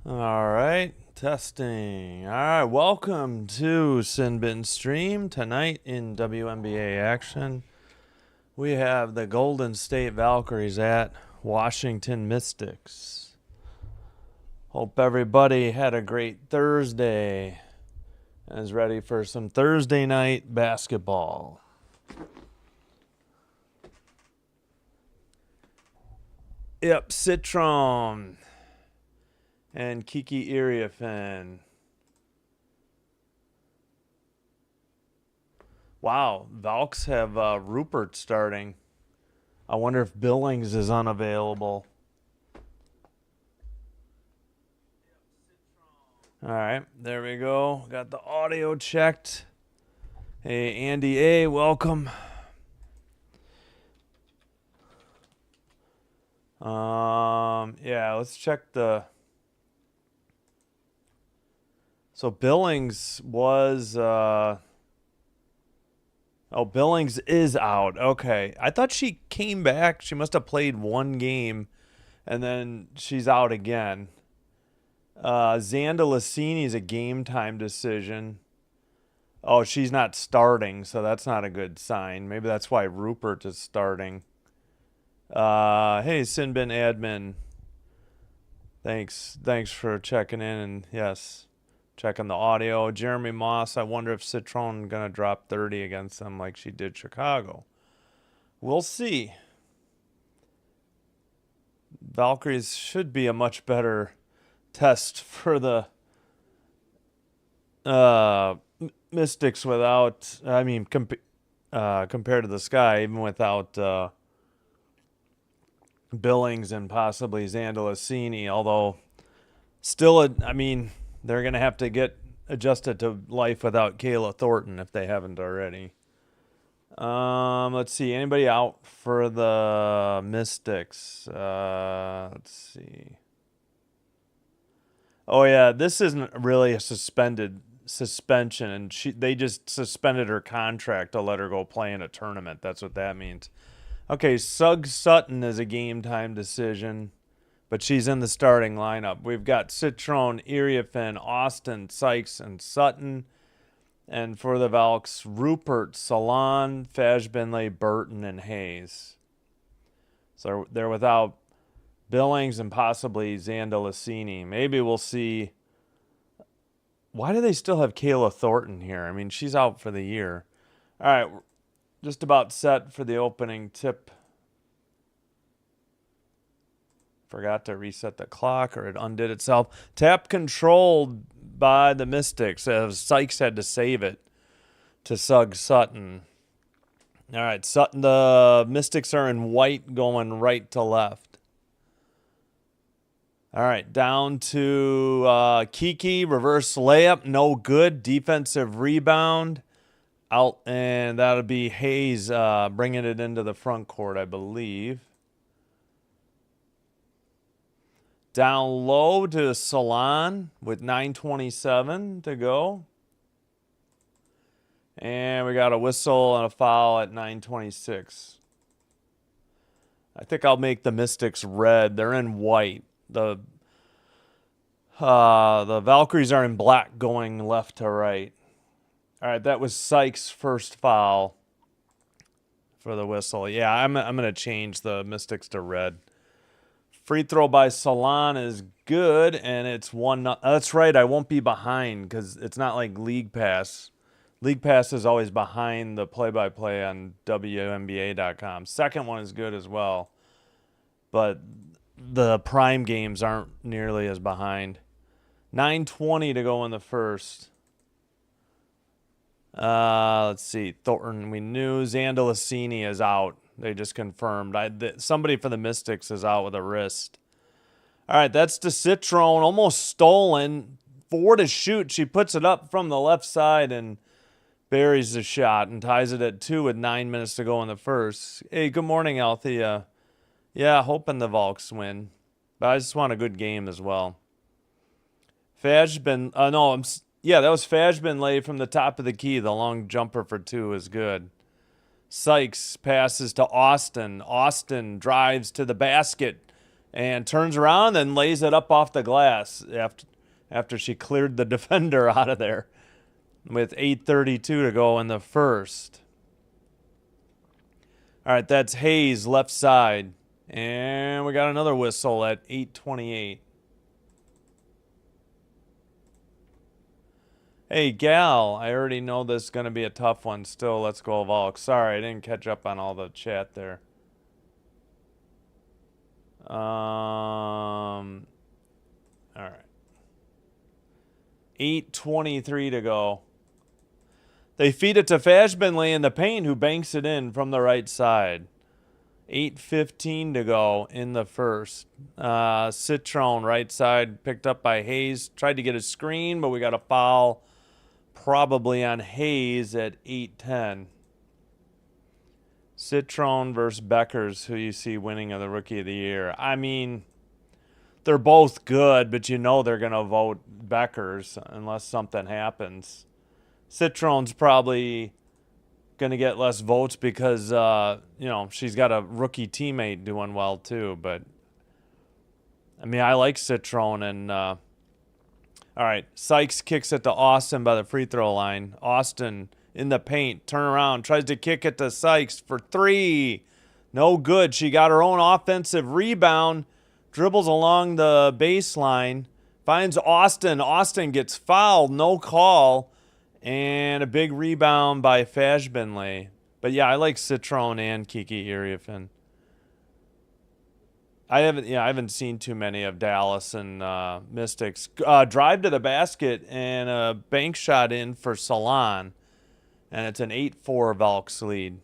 All right, testing. All right, welcome to Sinbin Stream. Tonight in WNBA action, we have the Golden State Valkyries at Washington Mystics. Hope everybody had a great Thursday and is ready for some Thursday night basketball. Yep, Citron and Kiki Iriafen. Wow, Valks have Rupert starting. I wonder if Billings is unavailable. All right, there we go. Got the audio checked. Hey, Andy A., welcome. Yeah, let's check the... So Billings was... Billings is out. Okay. I thought she came back. She must have played one game, and then she's out again. Xanda Lassini is a game time decision. Oh, she's not starting, so that's not a good sign. Maybe that's why Rupert is starting. Hey, Sinbin admin. Thanks for checking in, and yes, checking the audio. Jeremy Moss, I wonder if Citron gonna drop 30 against them like she did Chicago. We'll see. Valkyries should be a much better test for the Mystics without, compared to the Sky, even without Billings and possibly Xanda Lassini, although still, they're going to have to get adjusted to life without Kayla Thornton if they haven't already. Let's see. Anybody out for the Mystics? Let's see. Oh, yeah. This isn't really a suspension, and they just suspended her contract to let her go play in a tournament. That's what that means. Okay, Sugg Sutton is a game time decision, but she's in the starting lineup. We've got Citron, Iriafen, Austin, Sykes, and Sutton. And for the Valks, Rupert, Salon, Fajbinley, Burton, and Hayes. So they're without Billings and possibly Xanda Lassini. Maybe we'll see. Why do they still have Kayla Thornton here? I mean, she's out for the year. All right, just about set for the opening tip. Forgot to reset the clock, or it undid itself. Tap controlled by the Mystics as Sykes had to save it to Sugg Sutton. All right, Sutton. The Mystics are in white going right to left. All right, down to Kiki. Reverse layup, no good. Defensive rebound. Out, and that'll be Hayes bringing it into the front court, I believe. Down low to Salon with 9:27 to go. And we got a whistle and a foul at 9:26. I think I'll make the Mystics red. They're in white. The Valkyries are in black going left to right. All right, that was Sykes' first foul for the whistle. Yeah, I'm going to change the Mystics to red. Free throw by Salon is good, and it's 1-0. That's right, I won't be behind because it's not like League Pass. League Pass is always behind the play-by-play on WNBA.com. Second one is good as well, but the prime games aren't nearly as behind. 9:20 to go in the first. Let's see. Thornton, we knew. Xanda Lassini is out. They just confirmed. Somebody for the Mystics is out with a wrist. All right, that's to Citron. Almost stolen. 4 to shoot. She puts it up from the left side and buries the shot and ties it at 2 with 9 minutes to go in the first. Hey, good morning, Althea. Yeah, hoping the Valks win. But I just want a good game as well. Fajbin, that was Fajbinley from the top of the key. The long jumper for 2 is good. Sykes passes to Austin. Austin drives to the basket and turns around and lays it up off the glass after she cleared the defender out of there with 8:32 to go in the first. All right, that's Hayes, left side. And we got another whistle at 8:28. Hey, Gal, I already know this is going to be a tough one still. Let's go, Volk. Sorry, I didn't catch up on all the chat there. All right. 8:23 to go. They feed it to Fashbenley in the paint, who banks it in from the right side. 8:15 to go in the first. Citron, right side, picked up by Hayes. Tried to get a screen, but we got a foul probably on Hayes at 8:10. Citron versus Beckers, who you see winning of the Rookie of the Year. I mean, they're both good, but you know they're going to vote Beckers unless something happens. Citron's probably going to get less votes because, she's got a rookie teammate doing well too. But, I mean, I like Citron. And, all right, Sykes kicks it to Austin by the free throw line. Austin in the paint, turn around, tries to kick it to Sykes for three. No good. She got her own offensive rebound, dribbles along the baseline, finds Austin. Austin gets fouled, no call. And a big rebound by Fashbenley. But yeah, I like Citron and Kiki Iriefin. I haven't seen too many of Dallas and Mystics. Drive to the basket and a bank shot in for Salon. And it's an 8-4 Valks lead.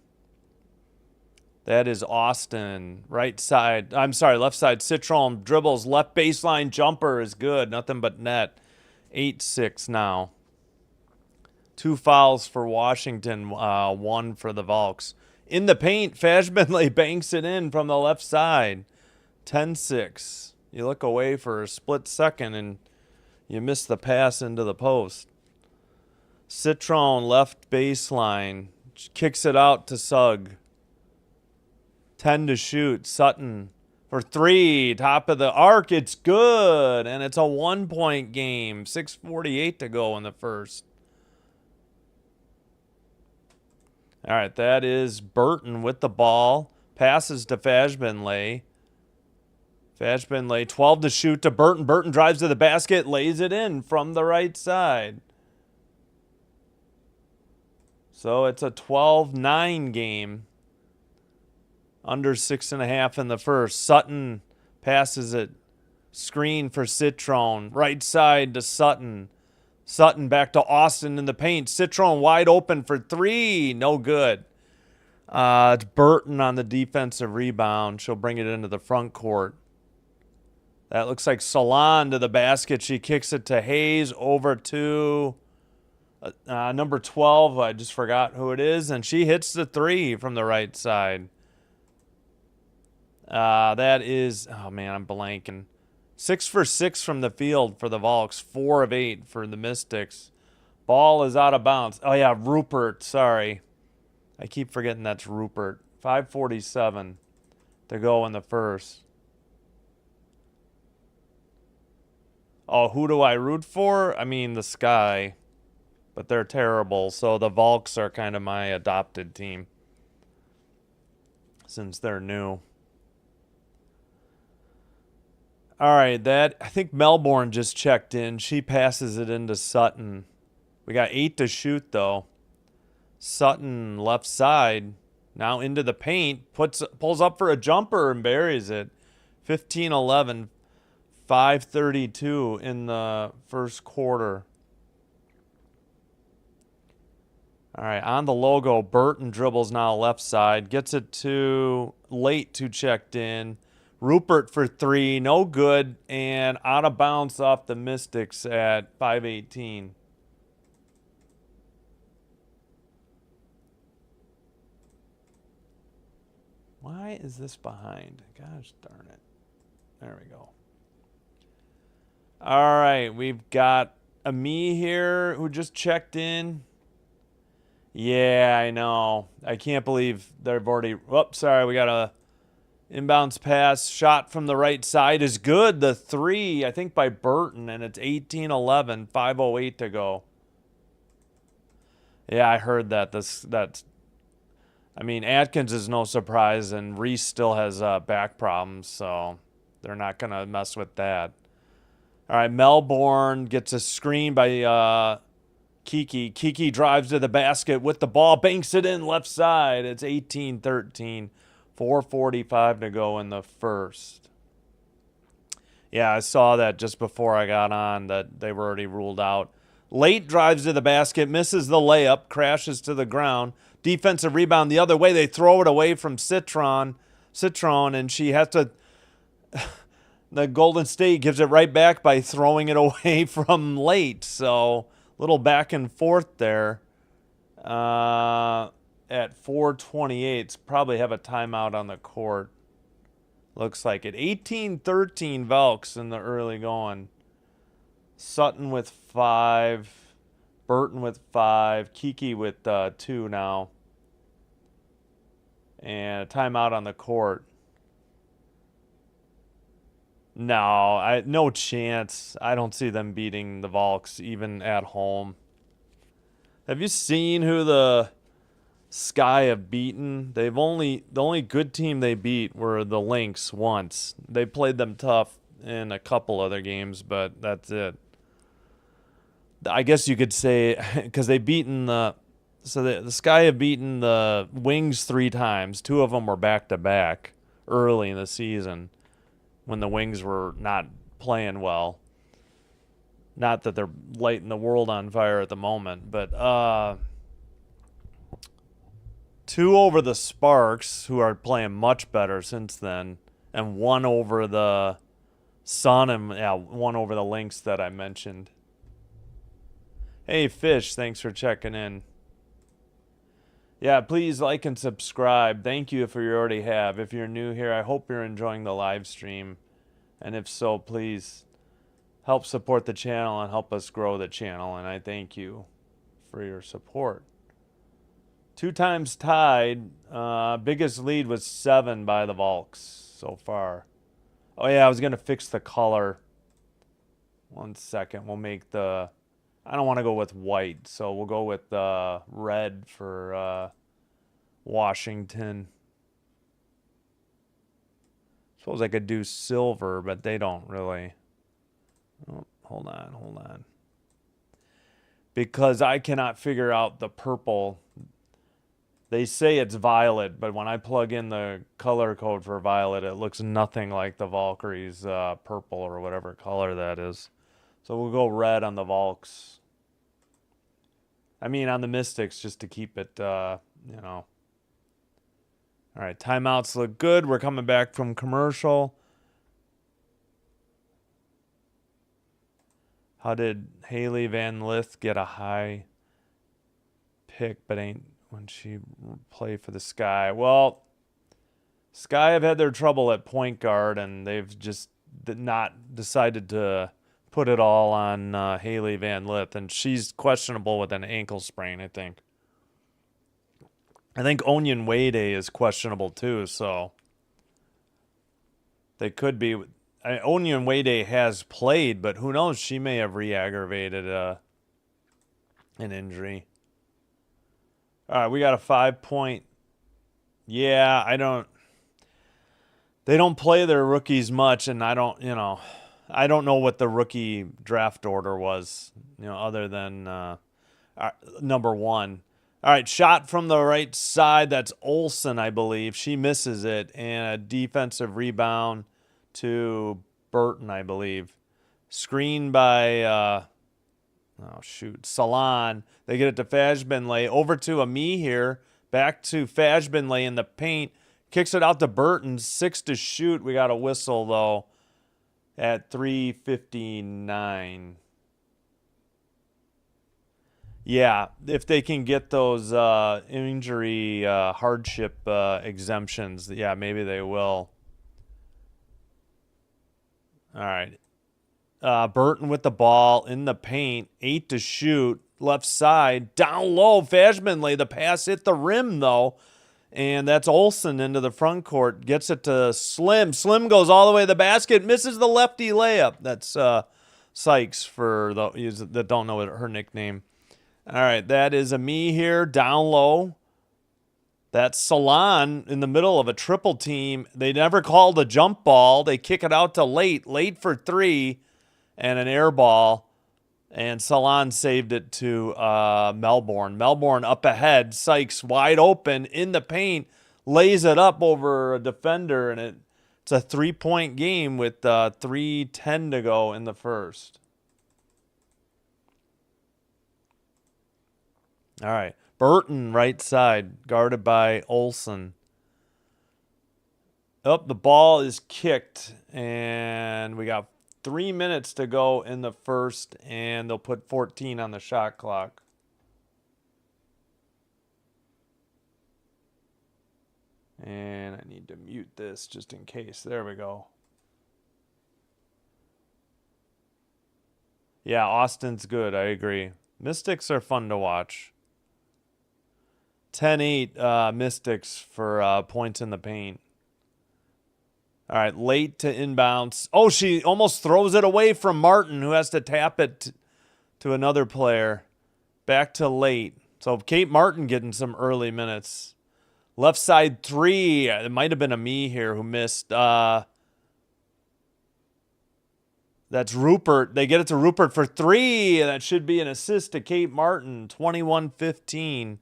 That is Austin. Left side. Citron dribbles. Left baseline jumper is good. Nothing but net. 8-6 now. 2 fouls for Washington, 1 for the Valks. In the paint, Fashbenley banks it in from the left side. 10-6. You look away for a split second and you miss the pass into the post. Citron, left baseline, kicks it out to Sugg. 10 to shoot. Sutton for 3. Top of the arc. It's good. And it's a 1-point game. 6:48 to go in the first. All right, that is Burton with the ball. Passes to Fashbenley. 12 to shoot to Burton. Burton drives to the basket, lays it in from the right side. So it's a 12-9 game. Under 6.5 in the first. Sutton passes it. Screen for Citron. Right side to Sutton. Sutton back to Austin in the paint. Citron wide open for 3. No good. It's Burton on the defensive rebound. She'll bring it into the front court. That looks like Salon to the basket. She kicks it to Hayes over to number 12. I just forgot who it is. And she hits the 3 from the right side. That is, oh man, I'm blanking. 6 for 6 from the field for the Valks. 4 of 8 for the Mystics. Ball is out of bounds. Oh, yeah, Rupert. Sorry. I keep forgetting that's Rupert. 5:47 to go in the first. Oh, who do I root for? I mean, the Sky. But they're terrible. So the Valks are kind of my adopted team. Since they're new. All right, I think Melbourne just checked in. She passes it into Sutton. We got 8 to shoot, though. Sutton, left side, now into the paint. Pulls up for a jumper and buries it. 15-11, 5:32 in the first quarter. All right, on the logo, Burton dribbles now left side. Gets it to late to checked in. Rupert for 3, no good, and out of bounds off the Mystics at 5:18. Why is this behind? Gosh darn it. There we go. All right, we've got Ami here who just checked in. Yeah, I know. I can't believe they've already... Whoops, sorry, we got a... Inbounds pass, shot from the right side is good. The three, I think, by Burton, and it's 18-11, 5:08 to go. Yeah, I heard that. I mean, Atkins is no surprise, and Reese still has back problems, so they're not going to mess with that. All right, Melbourne gets a screen by Kiki. Kiki drives to the basket with the ball, banks it in left side. It's 18-13, 4:45 to go in the first. Yeah, I saw that just before I got on that they were already ruled out. Late drives to the basket, misses the layup, crashes to the ground. Defensive rebound the other way. They throw it away from Citron, and she has to... The Golden State gives it right back by throwing it away from Late. So, little back and forth there. At 4:28, probably have a timeout on the court. Looks like it. 18-13 Velks in the early going. Sutton with 5. Burton with 5. Kiki with 2 now. And a timeout on the court. No chance. I don't see them beating the Volks even at home. Have you seen who the Sky have beaten? The only good team they beat were the Lynx once. They played them tough in a couple other games, but that's it. I guess you could say because they beaten the Sky have beaten the Wings 3 times. 2 of them were back to back early in the season when the Wings were not playing well. Not that they're lighting the world on fire at the moment, but 2 over the Sparks, who are playing much better since then, and 1 over the Sun, and 1 over the Lynx that I mentioned. Hey, Fish, thanks for checking in. Yeah, please like and subscribe. Thank you if you already have. If you're new here, I hope you're enjoying the live stream. And if so, please help support the channel and help us grow the channel. And I thank you for your support. 2 times tied. Biggest lead was 7 by the Volks so far. Oh, yeah, I was going to fix the color. 1 second. We'll make the... I don't want to go with white, so we'll go with red for Washington. Suppose I could do silver, but they don't really. Oh, hold on. Because I cannot figure out the purple. They say it's violet, but when I plug in the color code for violet, it looks nothing like the Valkyries purple or whatever color that is. So we'll go red on the Volks. I mean, on the Mystics, just to keep it, All right, timeouts look good. We're coming back from commercial. How did Haley Van Lith get a high pick, but ain't when she play for the Sky? Well, Sky have had their trouble at point guard, and they've just not decided to put it all on Haley Van Lith, and she's questionable with an ankle sprain, I think. I think Onion Wade is questionable too, so they could be. Onion Wade has played, but who knows? She may have re-aggravated an injury. All right, we got a 5-point. Yeah, they don't play their rookies much, and I don't know what the rookie draft order was, other than number 1. All right, shot from the right side. That's Olsen, I believe. She misses it, and a defensive rebound to Burton, I believe. Screen by, Salon. They get it to Fajbenlay. Over to Ami here. Back to Fajbenlay in the paint. Kicks it out to Burton. 6 to shoot. We got a whistle, though, at 3:59. Yeah, if they can get those injury hardship exemptions, yeah, maybe they will. All right. Burton with the ball in the paint. 8 to shoot. Left side. Down low. Fajbenlay. The pass hit the rim, though. And that's Olsen into the front court. Gets it to Slim. Slim goes all the way to the basket. Misses the lefty layup. That's Sykes for those that don't know her nickname. All right, that is a me here. Down low. That's Salon in the middle of a triple team. They never called a jump ball. They kick it out to Late. Late for three and an air ball. And Salon saved it to Melbourne. Melbourne up ahead. Sykes wide open in the paint. Lays it up over a defender. And it's a 3-point game with 3:10 to go in the first. All right. Burton right side. Guarded by Olsen. Oh, the ball is kicked. And we got 3 minutes to go in the first, and they'll put 14 on the shot clock. And I need to mute this just in case. There we go. Yeah, Austin's good. I agree. Mystics are fun to watch. 10-8 Mystics for points in the paint. All right, Late to inbounds. Oh, she almost throws it away from Martin, who has to tap it to another player. Back to Late. So Kate Martin getting some early minutes. Left side three. It might have been a me here who missed. That's Rupert. They get it to Rupert for three. That should be an assist to Kate Martin. 21-15.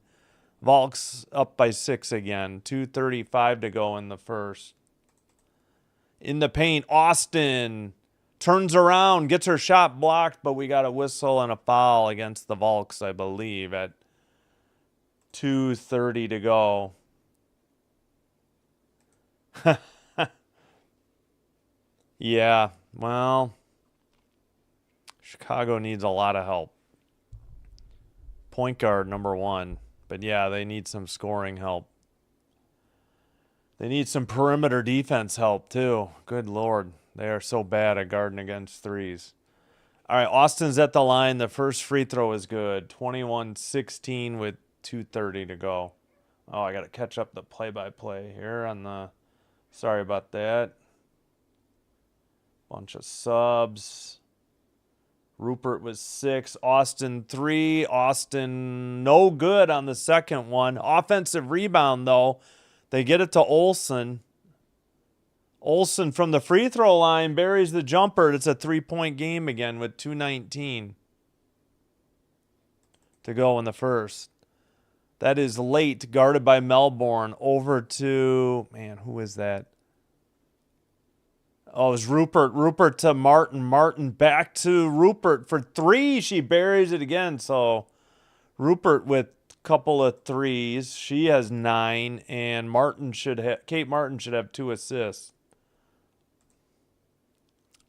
Volks up by 6 again. 2:35 to go in the first. In the paint, Austin turns around, gets her shot blocked, but we got a whistle and a foul against the Volks, I believe, at 2:30 to go. Yeah, well, Chicago needs a lot of help. Point guard, number 1. But yeah, they need some scoring help. They need some perimeter defense help, too. Good Lord. They are so bad at guarding against threes. All right, Austin's at the line. The first free throw is good. 21-16 with 2:30 to go. Oh, I got to catch up the play-by-play here on the... Sorry about that. Bunch of subs. Rupert was 6. Austin 3. Austin no good on the second one. Offensive rebound, though. They get it to Olsen. Olsen from the free throw line buries the jumper. It's a 3-point game again with 2:19 to go in the first. That is Late, guarded by Melbourne. Over to, man, who is that? Oh, it was Rupert. Rupert to Martin. Martin back to Rupert for 3. She buries it again. So Rupert with couple of threes. She has 9, and Kate Martin should have 2 assists.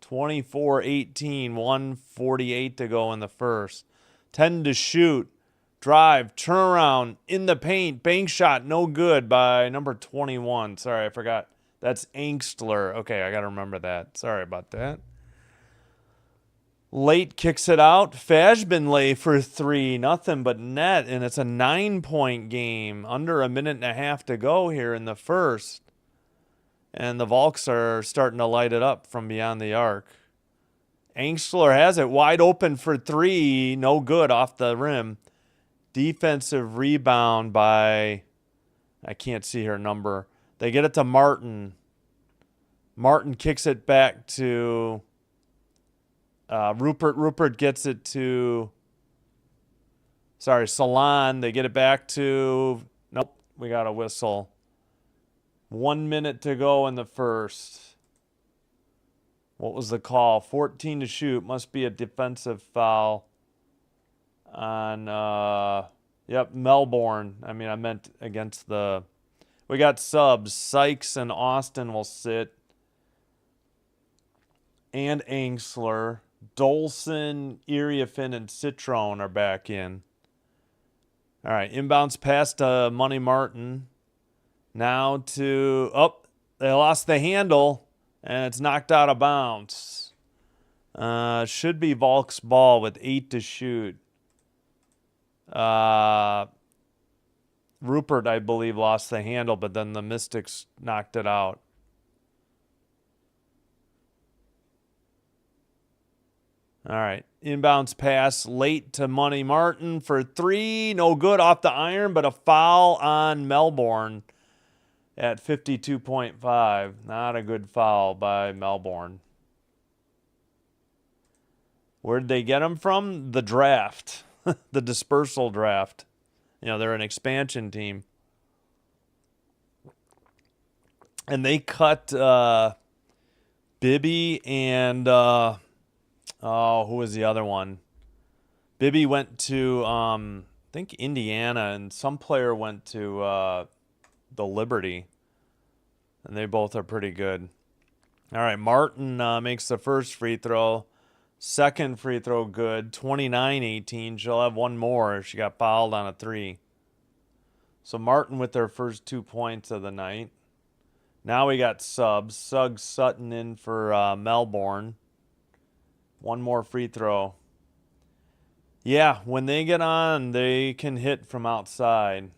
24-18, 1:48 to go in the first. 10 to shoot. Drive, turnaround, in the paint, bank shot, no good by number 21. Sorry, I forgot. That's Angstler. Okay, I got to remember that. Sorry about that. Late kicks it out. Fashbinlay for 3. Nothing but net. And it's a 9-point game. Under a minute and a half to go here in the first. And the Volks are starting to light it up from beyond the arc. Angstler has it wide open for 3. No good off the rim. Defensive rebound by... I can't see her number. They get it to Martin. Martin kicks it back to... Rupert gets it to... Sorry, Salon. They get it back to... Nope, we got a whistle. 1 minute to go in the first. What was the call? 14 to shoot. Must be a defensive foul on... Melbourne. I mean, I meant against the... We got subs. Sykes and Austin will sit. And Angsler. Dolson, Iriafin, and Citrone are back in. All right, inbounds pass to Money Martin. Now to... Oh, they lost the handle, and it's knocked out of bounds. Should be Volk's ball with 8 to shoot. Rupert, I believe, lost the handle, but then the Mystics knocked it out. All right. Inbounds pass late to Money Martin for 3. No good off the iron, but a foul on Melbourne at 52.5. Not a good foul by Melbourne. Where did they get him from? The draft. The dispersal draft. You know, they're an expansion team. And they cut Bibby and... who was the other one? Bibby went to, I think, Indiana, and some player went to the Liberty. And they both are pretty good. All right, Martin makes the first free throw. Second free throw good, 29-18. She'll have one more if she got fouled on a 3. So Martin with their first 2 points of the night. Now we got subs. Suggs Sutton in for Melbourne. One more free throw. Yeah, when they get on, they can hit from outside.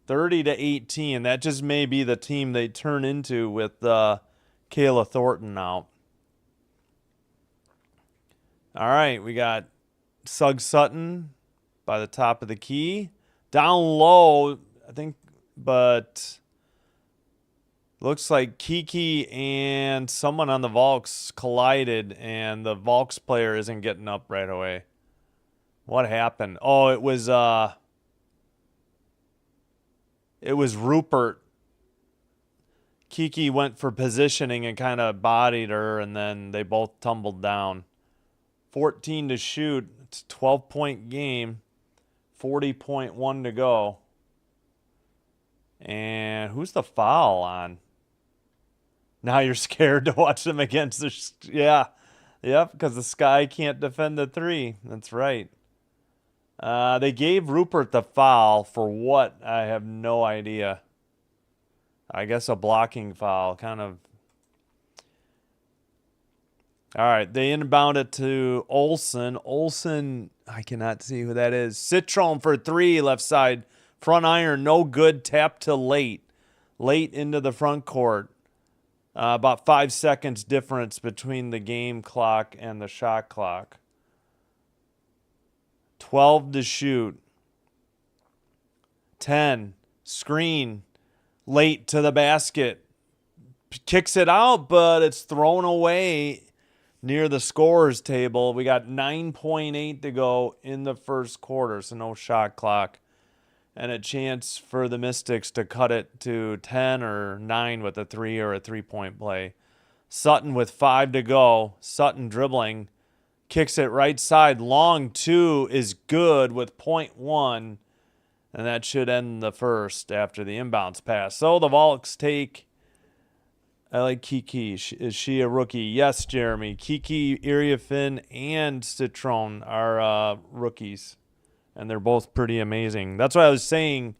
30-18. That just may be the team they turn into with Kayla Thornton out. All right, we got Suggs Sutton by the top of the key. Down low, I think, but looks like Kiki and someone on the Valks collided, and the Valks player isn't getting up right away. What happened? Oh, it was Rupert. Kiki went for positioning and kind of bodied her, and then they both tumbled down. 14 to shoot. It's a 12-point game. 40.1 to go. And who's the foul on? Now you're scared to watch them against the... Yeah. Yep, because the Sky can't defend the 3. That's right. They gave Rupert the foul for what? I have no idea. I guess a blocking foul. Kind of... All right, they inbound it to Olsen. Olsen, I cannot see who that is. Citron for 3, left side. Front iron, no good. Tap to late. Late into the front court. About 5 seconds difference between the game clock and the shot clock. 12 to shoot. 10. Screen. Late to the basket. Kicks it out, but it's thrown away near the scorer's table. We got 9.8 to go in the first quarter, so no shot clock. And a chance for the Mystics to cut it to 10 or 9 with a 3 or a 3-point play. Sutton with 5 to go. Sutton dribbling. Kicks it right side. Long 2 is good with .1. And that should end the first after the inbounds pass. So the Valks take... I like Kiki. Is she a rookie? Yes, Jeremy. Kiki, Iriafin, and Citron are rookies. And they're both pretty amazing. That's why I was saying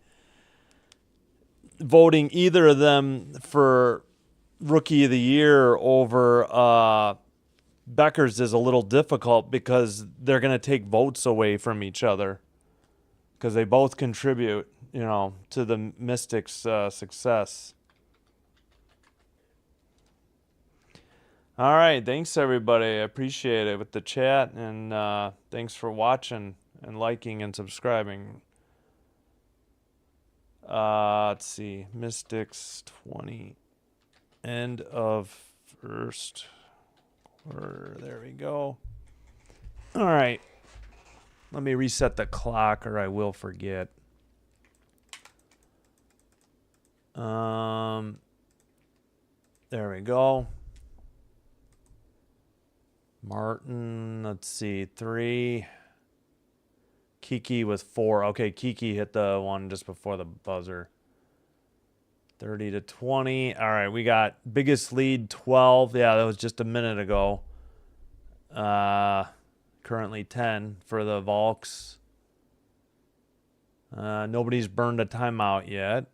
voting either of them for Rookie of the Year over Beckers is a little difficult because they're going to take votes away from each other because they both contribute, you know, to the Mystics' success. All right, thanks everybody. I appreciate it with the chat, and thanks for watching and liking and subscribing. Let's see, Mystics 20, end of first quarter. There we go. All right, let me reset the clock, or I will forget. There we go. Martin, let's see, 3. Kiki with 4. Okay, Kiki hit the one just before the buzzer. 30-20. All right, we got biggest lead, 12. Yeah, that was just a minute ago. Currently 10 for the Valks. Nobody's burned a timeout yet.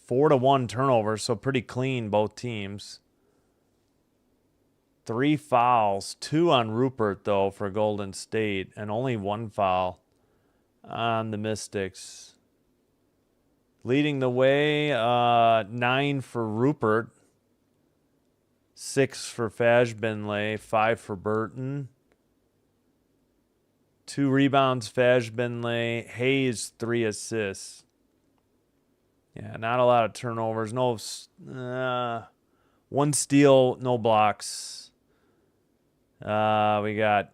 4-1 turnover, so pretty clean, both teams. 3 fouls, 2 on Rupert, though, for Golden State, and only 1 foul on the Mystics. Leading the way, 9 for Rupert, 6 for Fashbinley, 5 for Burton. 2 rebounds, Fashbinley. Hayes, 3 assists. Yeah, not a lot of turnovers. No, 1 steal, no blocks. We got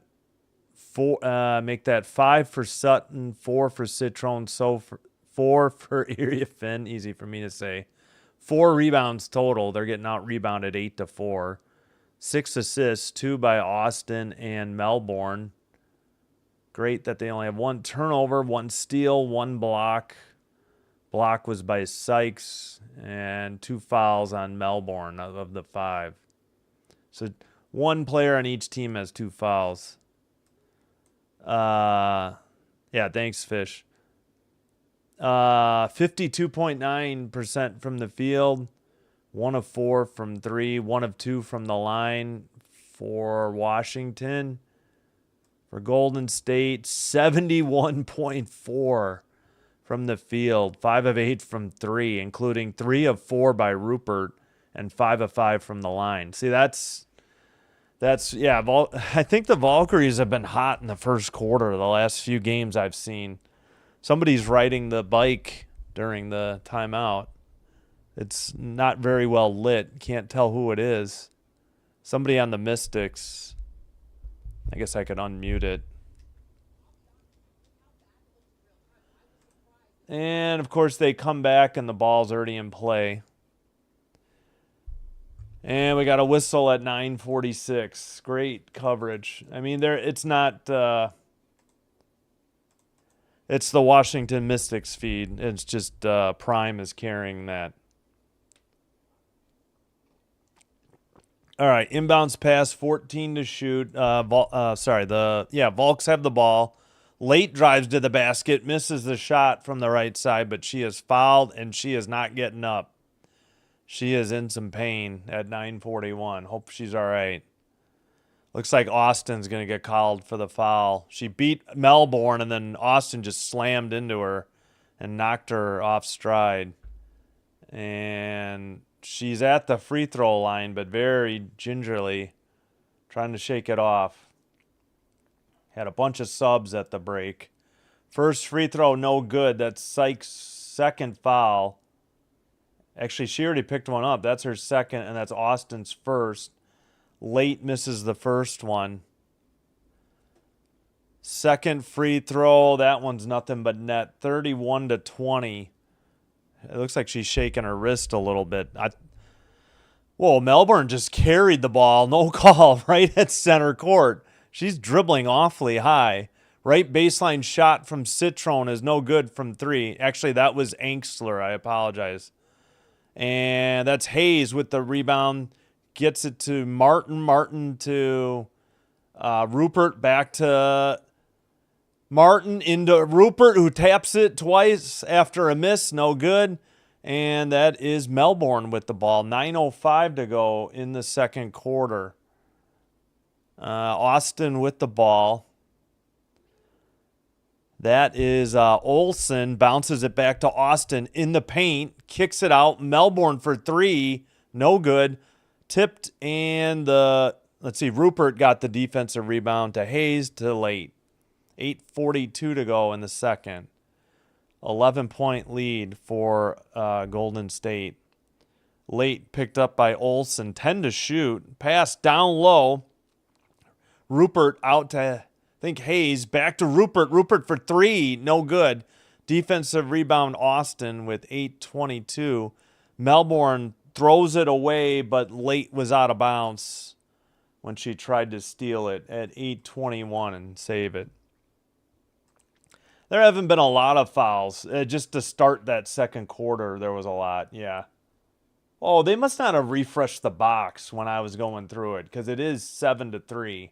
4. Make that 5 for Sutton, 4 for Citron, 4 for Iriafin. Easy for me to say. 4 rebounds total. They're getting out rebounded 8-4. 6 assists, 2 by Austin and Melbourne. Great that they only have 1 turnover, 1 steal, 1 block. Block was by Sykes, and 2 fouls on Melbourne of the 5. So 1 player on each team has 2 fouls. Yeah, thanks, Fish. 52.9% from the field. 1 of 4 from 3. 1 of 2 from the line for Washington. For Golden State, 71.4 from the field. 5 of 8 from 3, including 3 of 4 by Rupert and 5 of 5 from the line. See, that's yeah. I think the Valkyries have been hot in the first quarter. The last few games I've seen, somebody's riding the bike during the timeout. It's not very well lit. Can't tell who it is. Somebody on the Mystics. I guess I could unmute it. And, of course, they come back and the ball's already in play. And we got a whistle at 9:46. Great coverage. I mean, it's not... it's the Washington Mystics feed. It's just Prime is carrying that. All right, inbounds pass, 14 to shoot. Volks have the ball. Late drives to the basket, misses the shot from the right side, but she is fouled and she is not getting up. She is in some pain at 9:41. Hope she's all right. Looks like Austin's going to get called for the foul. She beat Melbourne, and then Austin just slammed into her and knocked her off stride. And she's at the free throw line, but very gingerly trying to shake it off. Had a bunch of subs at the break. First free throw, no good. That's Sykes' second foul. Actually, she already picked one up. That's her second, and that's Austin's first. Late misses the first one. Second free throw, that one's nothing but net. 31-20. It looks like she's shaking her wrist a little bit. Melbourne just carried the ball. No call right at center court. She's dribbling awfully high. Right baseline shot from Citron is no good from 3. Actually, that was Angstler. I apologize. And that's Hayes with the rebound. Gets it to Martin. Martin to Rupert. Back to Martin into Rupert, who taps it twice after a miss. No good. And that is Melbourne with the ball. 9:05 to go in the second quarter. Austin with the ball. That is Olsen. Bounces it back to Austin in the paint. Kicks it out. Melbourne for 3. No good. Tipped, and Rupert got the defensive rebound to Hayes to Late. 8:42 to go in the second. 11-point lead for Golden State. Late picked up by Olsen. 10 to shoot. Pass down low. Rupert out to, Hayes. Back to Rupert. Rupert for 3. No good. Defensive rebound Austin with 8:22. Melbourne throws it away, but Late was out of bounds when she tried to steal it at 8:21 and save it. There haven't been a lot of fouls. Just to start that second quarter, there was a lot, yeah. Oh, they must not have refreshed the box when I was going through it, because it is 7-3.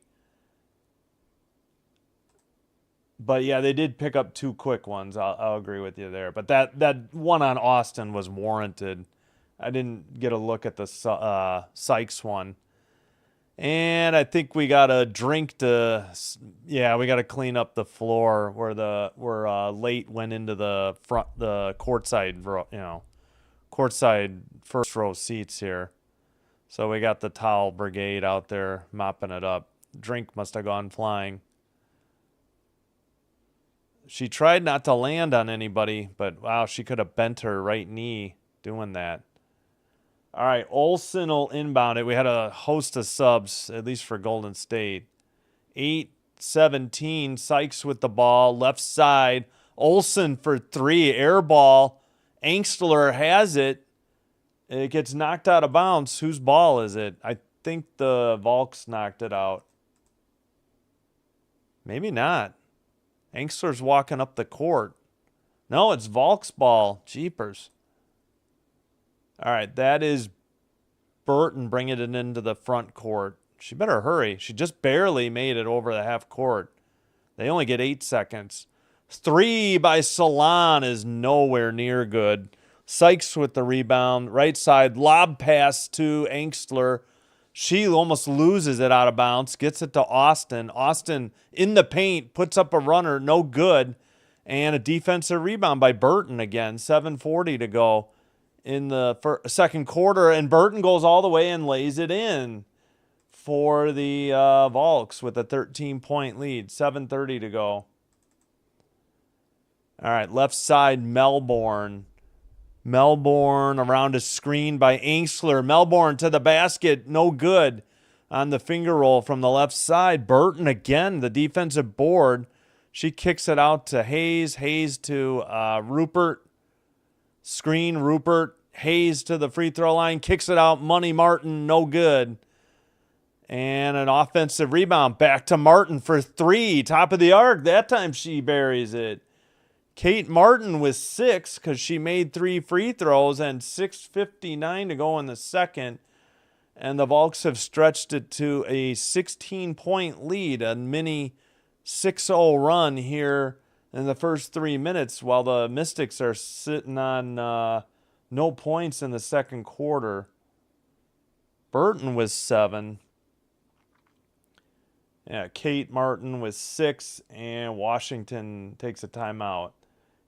But yeah, they did pick up 2 quick ones. I'll agree with you there. But that one on Austin was warranted. I didn't get a look at the Sykes one. And I think we got a drink to, yeah, we got to clean up the floor where late went into the courtside, courtside first row seats here. So we got the towel brigade out there mopping it up. Drink must have gone flying. She tried not to land on anybody, but wow, she could have bent her right knee doing that. All right, Olsen will inbound it. We had a host of subs, at least for Golden State. 8-17, Sykes with the ball, left side. Olsen for three, air ball. Angstler has it. It gets knocked out of bounds. Whose ball is it? I think the Volks knocked it out. Maybe not. Angstler's walking up the court. No, it's Volk's ball. Jeepers. All right, that is Burton bringing it into the front court. She better hurry. She just barely made it over the half court. They only get 8 seconds. Three by Salon is nowhere near good. Sykes with the rebound. Right side, lob pass to Angstler. She almost loses it out of bounds. Gets it to Austin. Austin in the paint, puts up a runner. No good. And a defensive rebound by Burton again. 7:40 to go in the second quarter, and Burton goes all the way and lays it in for the Volks with a 13-point lead. 7:30 to go. All right, left side, Melbourne. Melbourne around a screen by Angstler. Melbourne to the basket, no good on the finger roll from the left side. Burton again, the defensive board. She kicks it out to Hayes. Hayes to Rupert. Screen, Rupert. Hayes to the free throw line. Kicks it out. Money Martin, no good. And an offensive rebound. Back to Martin for three. Top of the arc. That time she buries it. Kate Martin with 6 because she made 3 free throws and 6:59 to go in the second. And the Volks have stretched it to a 16-point lead. A mini 6-0 run here in the first 3 minutes, while the Mystics are sitting on no points in the second quarter. Burton with 7. Yeah, Kate Martin with 6, and Washington takes a timeout.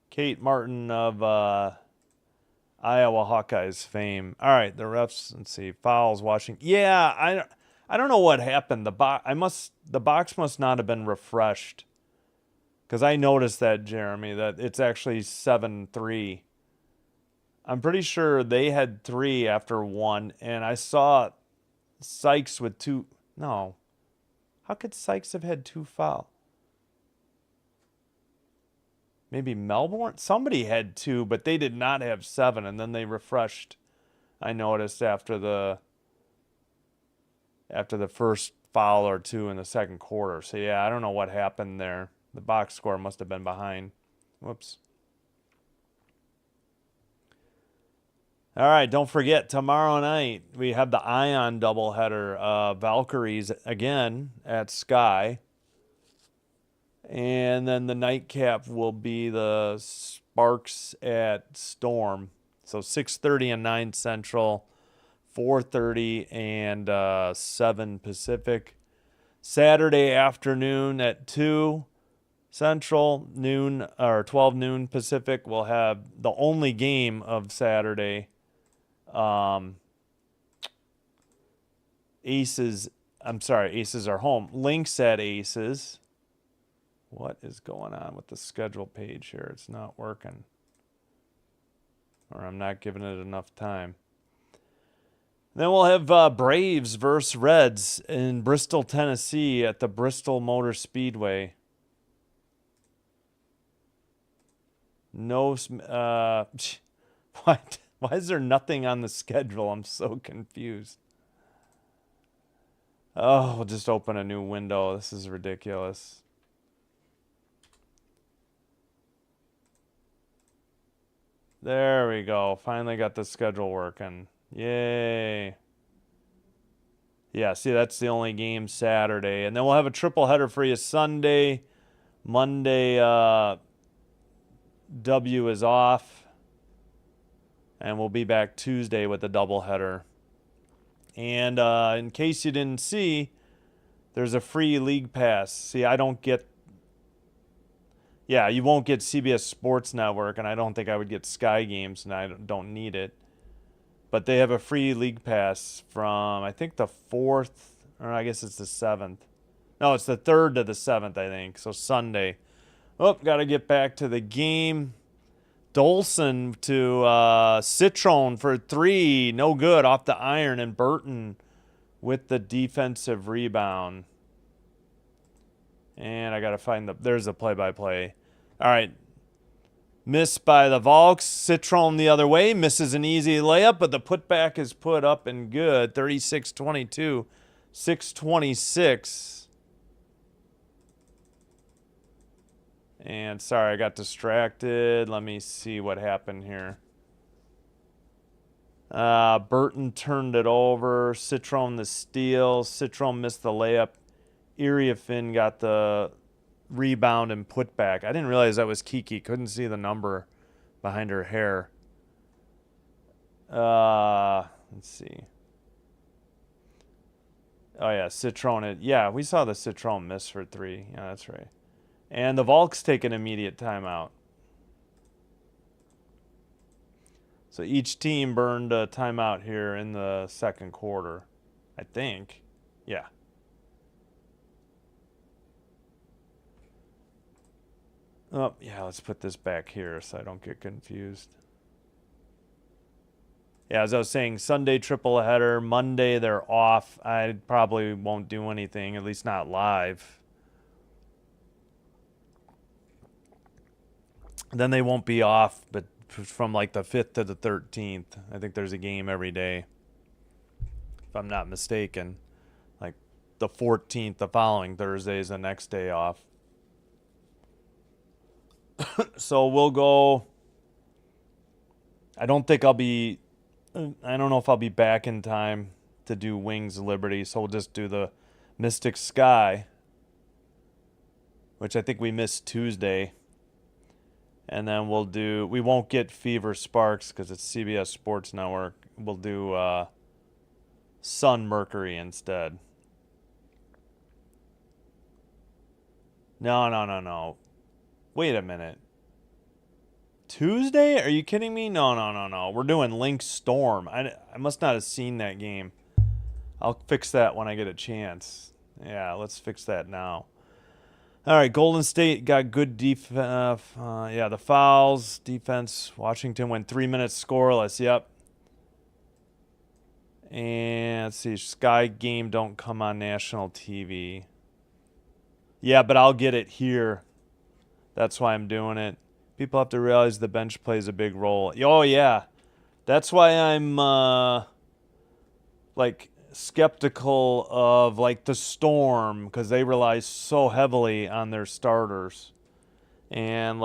Kate Martin of Iowa Hawkeyes fame. All right, the refs. Let's see, fouls. Washington. Yeah, I don't know what happened. The box must not have been refreshed. Because I noticed that, Jeremy, that it's actually 7-3. I'm pretty sure they had 3 after 1, and I saw Sykes with 2. No. How could Sykes have had 2 fouls? Maybe Melbourne? Somebody had 2, but they did not have 7, and then they refreshed, I noticed, after the first foul or 2 in the second quarter. So, yeah, I don't know what happened there. The box score must have been behind. Whoops. All right, don't forget, tomorrow night we have the Ion doubleheader. Valkyries again at Sky. And then the nightcap will be the Sparks at Storm. So 6:30 and 9 Central, 4:30 and 7 Pacific. Saturday afternoon at 2 Central, noon or 12 noon Pacific, we'll have the only game of Saturday. Aces are home. Lynx at Aces. What is going on with the schedule page here? It's not working. Or I'm not giving it enough time. Then we'll have Braves versus Reds in Bristol, Tennessee at the Bristol Motor Speedway. No, what? Why is there nothing on the schedule? I'm so confused. Oh, we'll just open a new window. This is ridiculous. There we go. Finally got the schedule working. Yay. Yeah, see, that's the only game Saturday. And then we'll have a triple header for you Sunday. Monday, W is off. And we'll be back Tuesday with a doubleheader. And in case you didn't see, there's a free league pass. See, I don't get... Yeah, you won't get CBS Sports Network, and I don't think I would get Sky Games, and I don't need it. But they have a free league pass from, I think, the 4th, or I guess it's the 7th. No, it's the 3rd to the 7th, I think. So Sunday. Oh, got to get back to the game. Dolson to Citron for 3. No good off the iron. And Burton with the defensive rebound. And I got to find the... There's the play-by-play. All right. Missed by the Valks. Citron the other way. Misses an easy layup, but the putback is put up and good. 36-22. 6:26. And sorry, I got distracted. Let me see what happened here. Burton turned it over. Citron the steal. Citron missed the layup. Iriafin got the rebound and putback. I didn't realize that was Kiki. Couldn't see the number behind her hair. Let's see. Oh, yeah, Citron. Yeah, we saw the Citron miss for 3. Yeah, that's right. And the Valks take an immediate timeout. So each team burned a timeout here in the second quarter, I think. Yeah. Oh, yeah, let's put this back here so I don't get confused. Yeah, as I was saying, Sunday triple header. Monday they're off. I probably won't do anything, at least not live. Then they won't be off, but from like the 5th to the 13th. I think there's a game every day, if I'm not mistaken. Like the 14th, the following Thursday is the next day off. So we'll go. I don't know if I'll be back in time to do Wings Liberty, so we'll just do the Mystic Sky, which I think we missed Tuesday. And then we won't get Fever Sparks because it's CBS Sports Network. We'll do Sun Mercury instead. No. Wait a minute. Tuesday? Are you kidding me? No. We're doing Link Storm. I must not have seen that game. I'll fix that when I get a chance. Yeah, let's fix that now. All right, Golden State got good defense. The fouls, defense. Washington went 3 minutes scoreless. Yep. And let's see, Sky game don't come on national TV. Yeah, but I'll get it here. That's why I'm doing it. People have to realize the bench plays a big role. Oh, yeah. That's why I'm, skeptical of, the Storm, because they rely so heavily on their starters. And,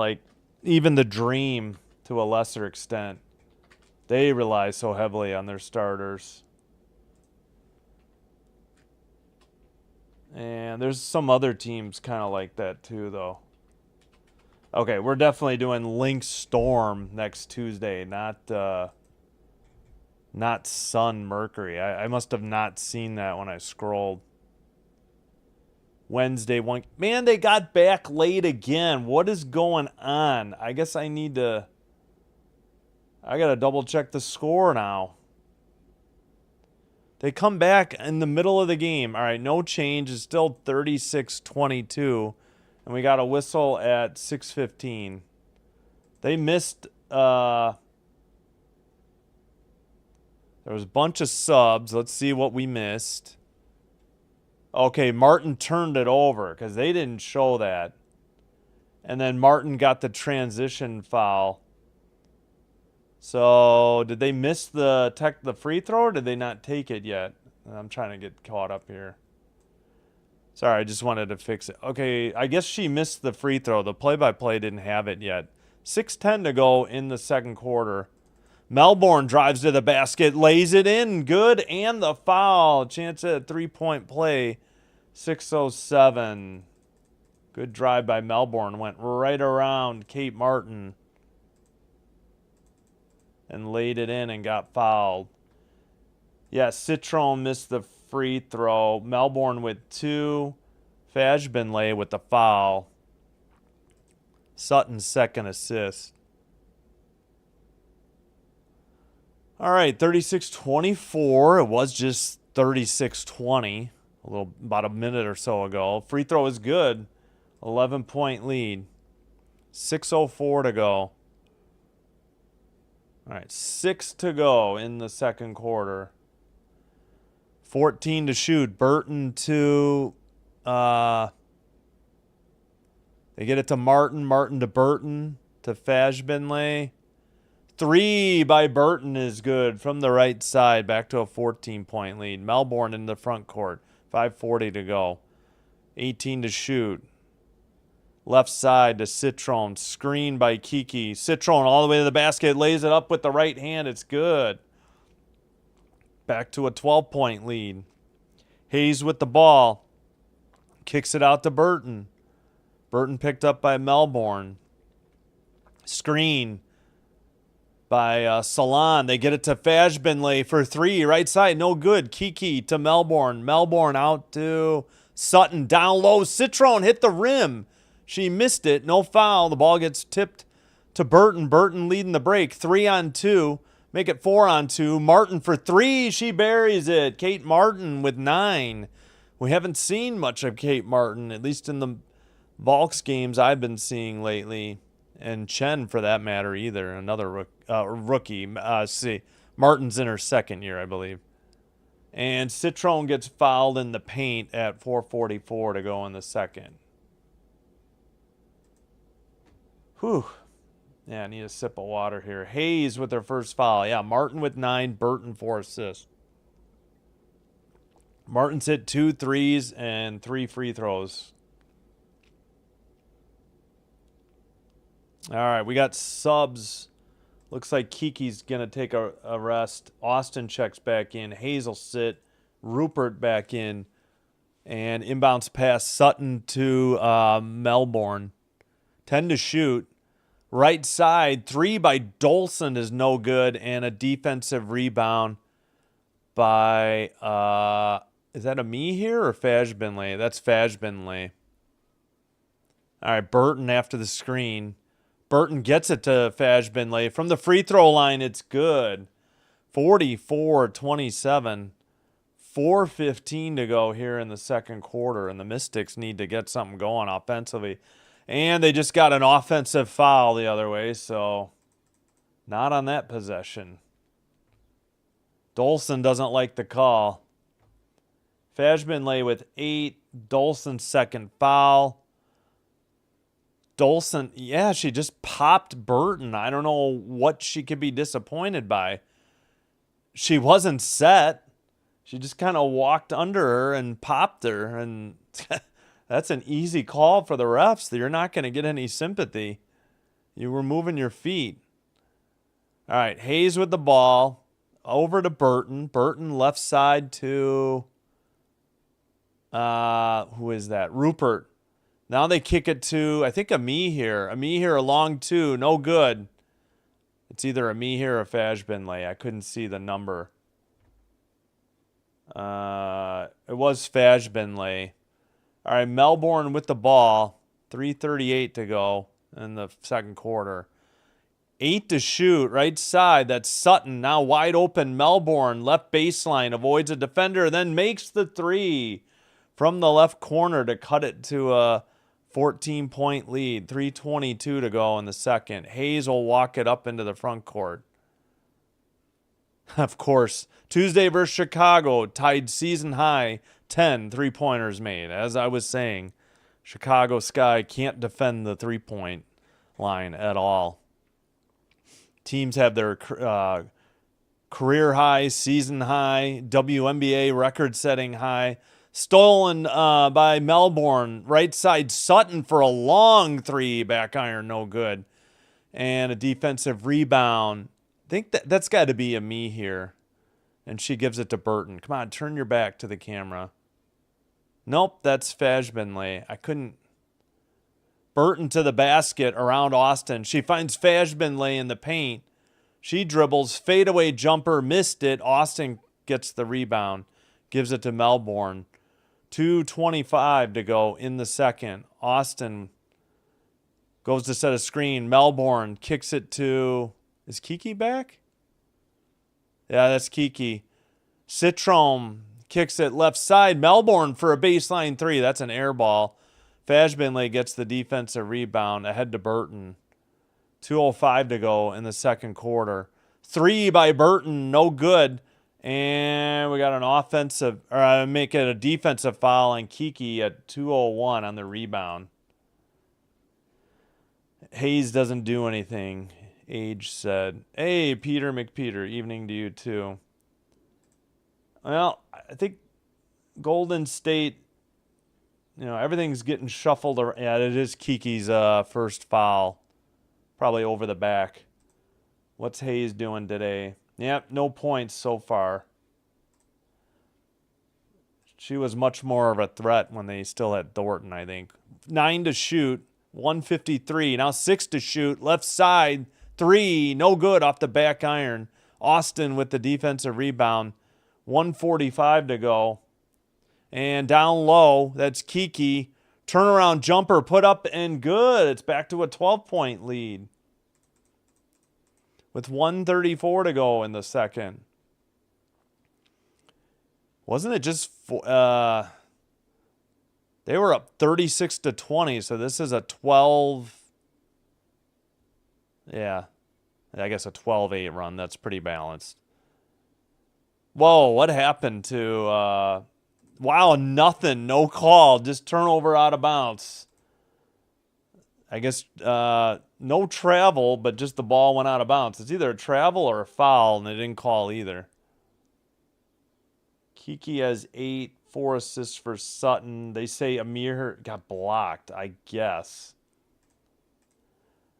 even the Dream, to a lesser extent, they rely so heavily on their starters. And there's some other teams kind of like that, too, though. Okay, we're definitely doing Link Storm next Tuesday, not Sun Mercury. I must have not seen that when I scrolled. Wednesday, man, they got back late again. What is going on? I guess I got to double check the score now. They come back in the middle of the game. All right, no change. It's still 36-22. And we got a whistle at 6:15. They missed... there was a bunch of subs. Let's see what we missed. Okay, Martin turned it over because they didn't show that. And then Martin got the transition foul. So did they miss the free throw, or did they not take it yet? I'm trying to get caught up here. Sorry, I just wanted to fix it. Okay, I guess she missed the free throw. The play-by-play didn't have it yet. 6:10 to go in the second quarter. Melbourne drives to the basket, lays it in, good, and the foul. Chance at a three-point play. 6:07. Good drive by Melbourne. Went right around Kate Martin and laid it in and got fouled. Yeah, Citron missed the free throw. Melbourne with 2. Fajbenlay with the foul. Sutton's second assist. All right, 36-24. It was just 36-20 about a minute or so ago. Free throw is good. 11-point lead. 6:04 to go. All right, 6 to go in the second quarter. 14 to shoot. Burton to they get it to Martin. Martin to Burton to Fajbenlay. 3 by Burton is good from the right side. Back to a 14-point lead. Melbourne in the front court. 5:40 to go. 18 to shoot. Left side to Citron. Screen by Kiki. Citron all the way to the basket. Lays it up with the right hand. It's good. Back to a 12-point lead. Hayes with the ball. Kicks it out to Burton. Burton picked up by Melbourne. Screen by Salon. They get it to Fajbenlay for 3. Right side, no good. Kiki to Melbourne. Melbourne out to Sutton. Down low. Citron hit the rim. She missed it. No foul. The ball gets tipped to Burton. Burton leading the break. 3-on-2. Make it 4-on-2. Martin for 3. She buries it. Kate Martin with 9. We haven't seen much of Kate Martin, at least in the Valks games I've been seeing lately. And Chen, for that matter, either. Another rookie. See, Martin's in her second year, I believe. And Citron gets fouled in the paint at 4:44 to go in the second. Whew. Yeah, I need a sip of water here. Hayes with her first foul. Yeah, Martin with 9, Burton 4 assists. Martin's hit 2 threes and 3 free throws. All right, we got subs. Looks like Kiki's going to take a rest. Austin checks back in. Hayes will sit. Rupert back in. And inbounds pass Sutton to Melbourne. 10 to shoot. Right side, 3 by Dolson is no good. And a defensive rebound by, is that a me here or Fajbenlay? That's Fajbenlay. All right, Burton after the screen. Burton gets it to Fajbenlay. From the free throw line, it's good. 44-27. 4:15 to go here in the second quarter, and the Mystics need to get something going offensively. And they just got an offensive foul the other way, so not on that possession. Dolson doesn't like the call. Fajbenlay with 8. Dolson's second foul. Dolson, yeah, she just popped Burton. I don't know what she could be disappointed by. She wasn't set. She just kind of walked under her and popped her, and that's an easy call for the refs. You're not going to get any sympathy. You were moving your feet. All right, Hayes with the ball. Over to Burton. Burton left side to, who is that? Rupert. Now they kick it to, I think, Ami here. Ami here along 2. No good. It's either Ami here or Fajbenlay. I couldn't see the number. It was Fajbenlay. All right, Melbourne with the ball. 3:38 to go in the second quarter. 8 to shoot. Right side. That's Sutton. Now wide open. Melbourne. Left baseline. Avoids a defender. Then makes the 3 from the left corner to cut it to a 14-point lead. 3:22 to go in the second. Hayes will walk it up into the front court. Of course, Tuesday versus Chicago tied season high. 10 3-pointers made. As I was saying, Chicago Sky can't defend the 3-point line at all. Teams have their career high, season high, WNBA record-setting high. Stolen by Melbourne. Right side, Sutton for a long 3. Back iron, no good. And a defensive rebound. I think that's got to be a me here. And she gives it to Burton. Come on, turn your back to the camera. Nope, that's Fajbenlay. I couldn't. Burton to the basket around Austin. She finds Fajbenlay in the paint. She dribbles, fadeaway jumper, missed it. Austin gets the rebound, gives it to Melbourne. 2:25 to go in the second. Austin goes to set a screen. Melbourne kicks it to... Is Kiki back? Yeah, that's Kiki. Citron kicks it left side. Melbourne for a baseline three. That's an air ball. Fashbinley gets the defensive rebound ahead to Burton. 2:05 to go in the second quarter. Three by Burton, no good. And we got an offensive, or make it a defensive foul on Kiki at 2:01 on the rebound. Hayes doesn't do anything, Age said. Hey, Peter McPeter, evening to you too. Well, I think Golden State, everything's getting shuffled around. Yeah, it is Kiki's first foul. Probably over the back. What's Hayes doing today? Yep, no points so far. She was much more of a threat when they still had Thornton, I think. 9 to shoot, 153. Now 6 to shoot, left side, 3, no good off the back iron. Austin with the defensive rebound, 1:45 to go. And down low, that's Kiki. Turnaround jumper, put up and good. It's back to a 12-point lead. With 1:34 to go in the second. Wasn't it just... they were up 36 to 20, so this is a 12... Yeah, I guess a 12-8 run. That's pretty balanced. Whoa, what happened to... wow, nothing. No call. Just turnover out of bounds. I guess no travel, but just the ball went out of bounds. It's either a travel or a foul, and they didn't call either. Kiki has 8, 4 assists for Sutton. They say Amir got blocked, I guess.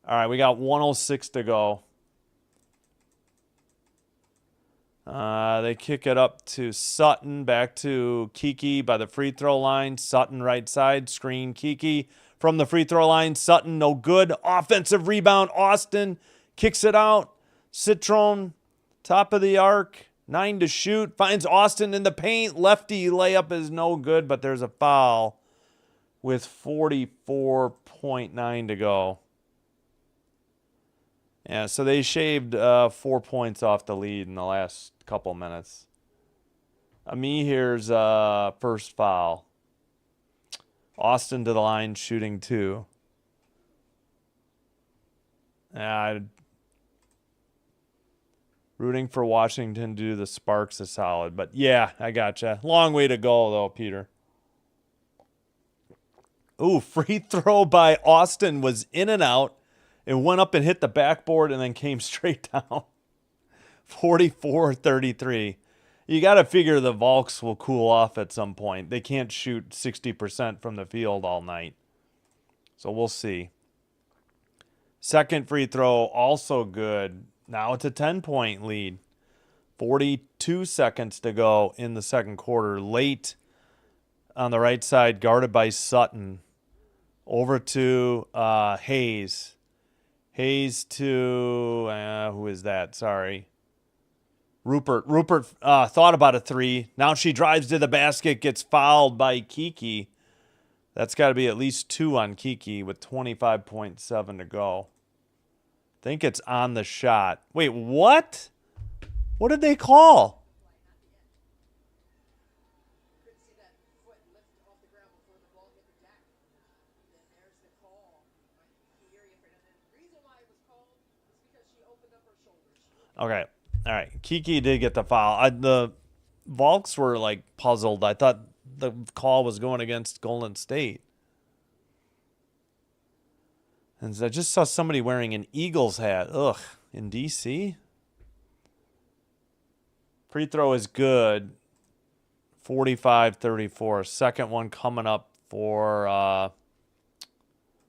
All right, we got 1:06 to go. They kick it up to Sutton, back to Kiki by the free throw line. Sutton right side, screen Kiki from the free throw line. Sutton, no good. Offensive rebound, Austin kicks it out. Citron, top of the arc, 9 to shoot. Finds Austin in the paint. Lefty layup is no good, but there's a foul with 44.9 to go. Yeah, so they shaved 4 points off the lead in the last couple minutes. Amihir's first foul. Austin to the line, shooting 2. Rooting for Washington to do the Sparks a solid. But yeah, I gotcha. Long way to go, though, Peter. Ooh, free throw by Austin was in and out. It went up and hit the backboard and then came straight down. 44-33. You got to figure the Volks will cool off at some point. They can't shoot 60% from the field all night. So we'll see. Second free throw, also good. Now it's a 10-point lead. 42 seconds to go in the second quarter. Late on the right side, guarded by Sutton. Over to Hayes. Hayes to, who is that? Sorry. Rupert thought about a 3. Now she drives to the basket, gets fouled by Kiki. That's got to be at least 2 on Kiki with 25.7 to go. I think it's on the shot. Wait, what? What did they call? Okay. All right. Kiki did get the foul. The Volks were like puzzled. I thought the call was going against Golden State. And I just saw somebody wearing an Eagles hat. Ugh. In D.C.? Free throw is good. 45-34. Second one coming up for,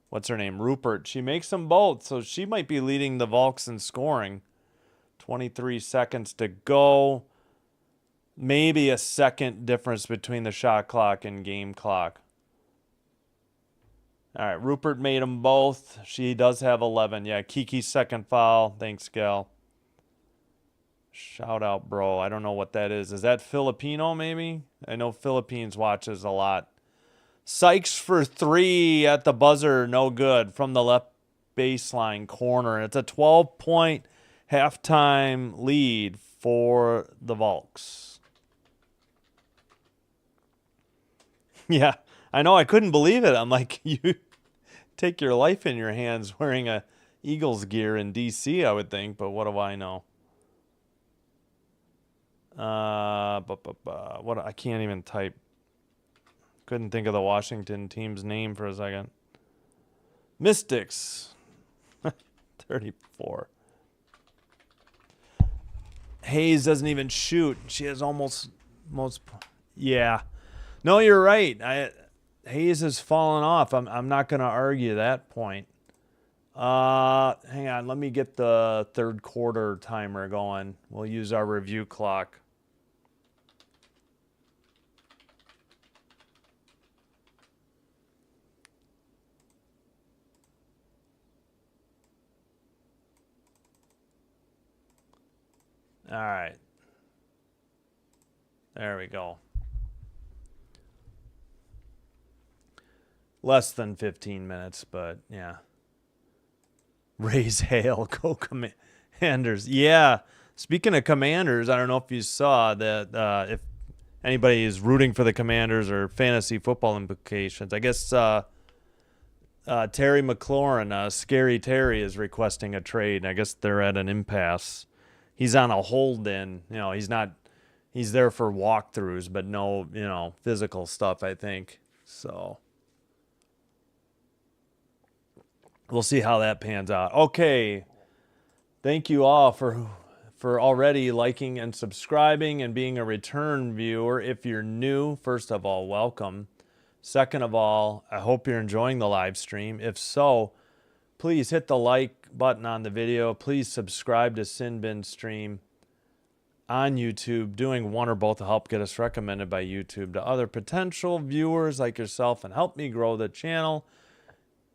what's her name? Rupert. She makes them both, so she might be leading the Volks in scoring. 23 seconds to go. Maybe a second difference between the shot clock and game clock. All right, Rupert made them both. She does have 11. Yeah, Kiki's second foul. Thanks, Gal. Shout out, bro. I don't know what that is. Is that Filipino, maybe? I know Philippines watches a lot. Sykes for 3 at the buzzer. No good from the left baseline corner. It's a 12-point halftime lead for the Volks. Yeah, I know. I couldn't believe it. I'm like, you take your life in your hands wearing a Eagles gear in D.C., I would think, but what do I know? What? I can't even type. Couldn't think of the Washington team's name for a second. Mystics. 34. Hayes doesn't even shoot. She has almost most. Yeah. No, you're right. Hayes has fallen off. I'm not going to argue that point. Hang on. Let me get the third quarter timer going. We'll use our review clock. All right. There we go. Less than 15 minutes, but yeah. Raise hail. Go Commanders. Yeah. Speaking of Commanders, I don't know if you saw that if anybody is rooting for the Commanders or fantasy football implications, I guess Terry McLaurin, Scary Terry, is requesting a trade. I guess they're at an impasse. He's on a hold-in. You know, he's there for walkthroughs, but no, physical stuff, I think. So we'll see how that pans out. Okay. Thank you all for already liking and subscribing and being a return viewer. If you're new, first of all, welcome. Second of all, I hope you're enjoying the live stream. If so, please hit the like button on the video. Please subscribe to Sin Bin Stream on YouTube. Doing one or both to help get us recommended by YouTube to other potential viewers like yourself and help me grow the channel.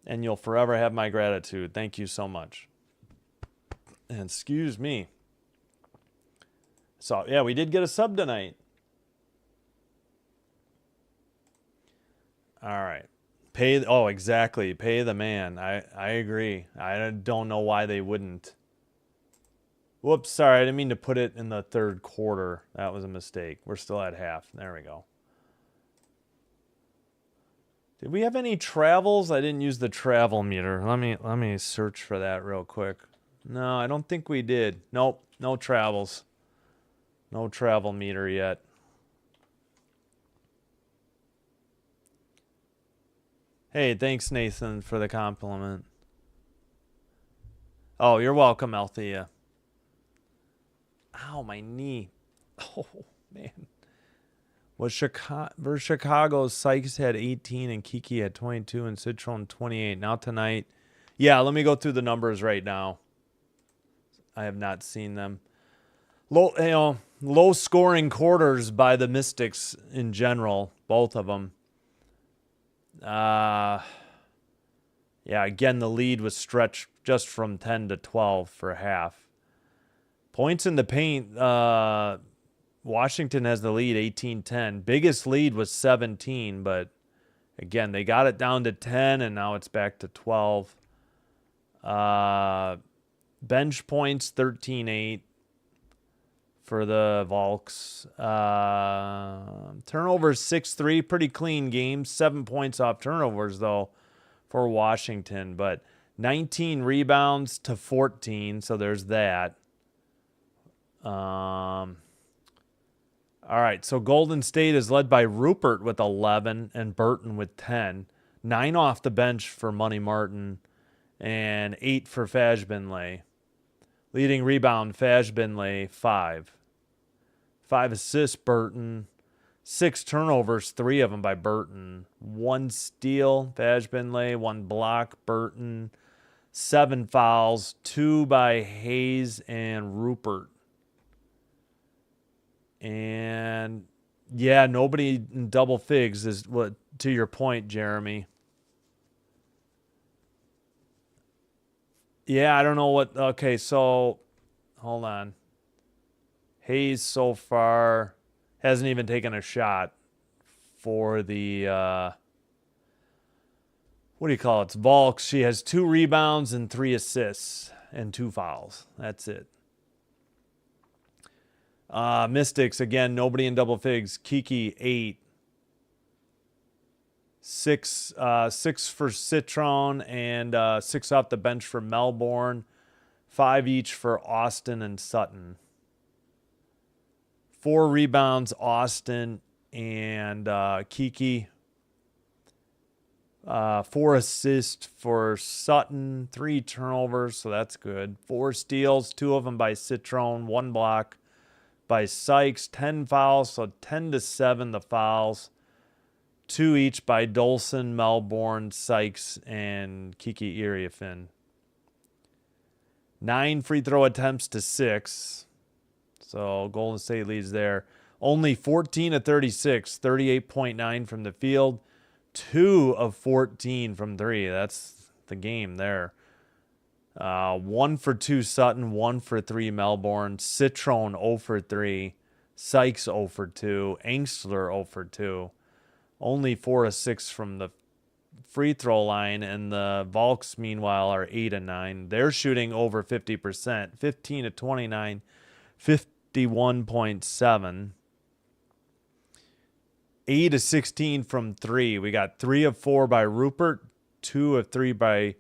And you'll forever have my gratitude. Thank you so much. And excuse me. So, yeah, we did get a sub tonight. All right. Exactly. Pay the man. I agree. I don't know why they wouldn't. Whoops, sorry. I didn't mean to put it in the third quarter. That was a mistake. We're still at half. There we go. Did we have any travels? I didn't use the travel meter. Let me search for that real quick. No, I don't think we did. Nope, no travels. No travel meter yet. Hey, thanks, Nathan, for the compliment. Oh, you're welcome, Althea. Ow, my knee. Oh, man. Versus Chicago, Sykes had 18 and Kiki had 22 and Citron 28. Now tonight. Yeah, let me go through the numbers right now. I have not seen them. Low scoring quarters by the Mystics in general, both of them. Yeah, again, the lead was stretched just from 10 to 12 for half. Points in the paint, Washington has the lead, 18-10. Biggest lead was 17, but again, they got it down to 10, and now it's back to 12. Bench points, 13-8 for the Volks. Turnovers, 6-3. Pretty clean game. 7 points off turnovers, though, for Washington. But 19 rebounds to 14, so there's that. All right, so Golden State is led by Rupert with 11 and Burton with 10. 9 off the bench for Money Martin and 8 for Fajbinley. Leading rebound, Fajbinley, 5. 5 assists, Burton. 6 turnovers, 3 of them by Burton. 1 steal, Fajbinley. 1 block, Burton. 7 fouls, 2 by Hayes and Rupert. And, yeah, nobody in double figs is what, to your point, Jeremy. Yeah, I don't know what. Okay, so hold on. Hayes so far hasn't even taken a shot for the what do you call it? It's Volks. She has 2 rebounds and 3 assists and 2 fouls. That's it. Mystics, again, nobody in double figs. Kiki, 8. 6 for Citron and 6 off the bench for Melbourne. 5 each for Austin and Sutton. 4 rebounds, Austin and Kiki. 4 assists for Sutton, 3 turnovers, so that's good. 4 steals, 2 of them by Citron, 1 block by Sykes, 10 fouls, so 10-7 the fouls. 2 each by Dolson, Melbourne, Sykes, and Kiki Iriafin. 9 free throw attempts to 6. So Golden State leads there. Only 14 of 36, 38.9 from the field. 2 of 14 from 3. That's the game there. 1 for 2 Sutton, 1 for 3 Melbourne. Citron 0 for 3. Sykes 0 for 2. Angstler 0 for 2. Only 4 of 6 from the free throw line, and the Volks, meanwhile, are 8 and 9. They're shooting over 50%. 15 of 29, 51.7. 8 of 16 from 3. We got 3 of 4 by Rupert, 2 of 3 by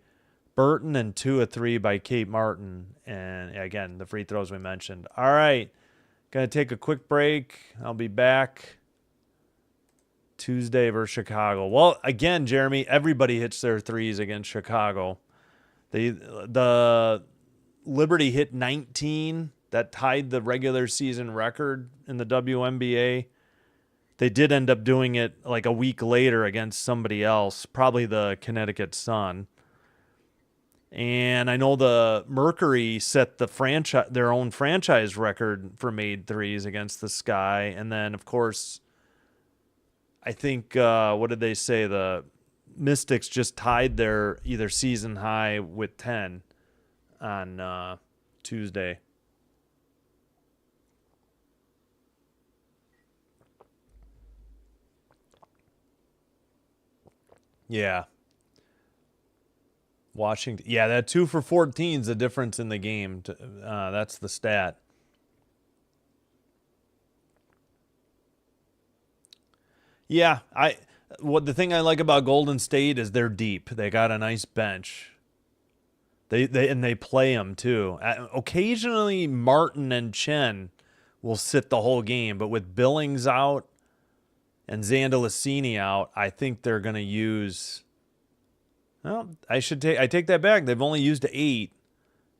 Burton, and 2 of 3 by Kate Martin. And again, the free throws we mentioned. All right, gonna take a quick break. I'll be back Tuesday versus Chicago. Well, again, Jeremy, everybody hits their threes against Chicago. The Liberty hit 19. That tied the regular season record in the WNBA. They did end up doing it like a week later against somebody else, probably the Connecticut Sun. And I know the Mercury set their own franchise record for made threes against the Sky. And then, of course, I think, what did they say? The Mystics just tied their either season high with 10 on Tuesday. Yeah. Washington. Yeah, that 2 for 14 is the difference in the game. That's the stat. Yeah, the thing I like about Golden State is they're deep. They got a nice bench. They play them too. Occasionally, Martin and Chen will sit the whole game, but with Billings out and Zandalicini out, I think they're going to use. Well, I take that back. They've only used 8,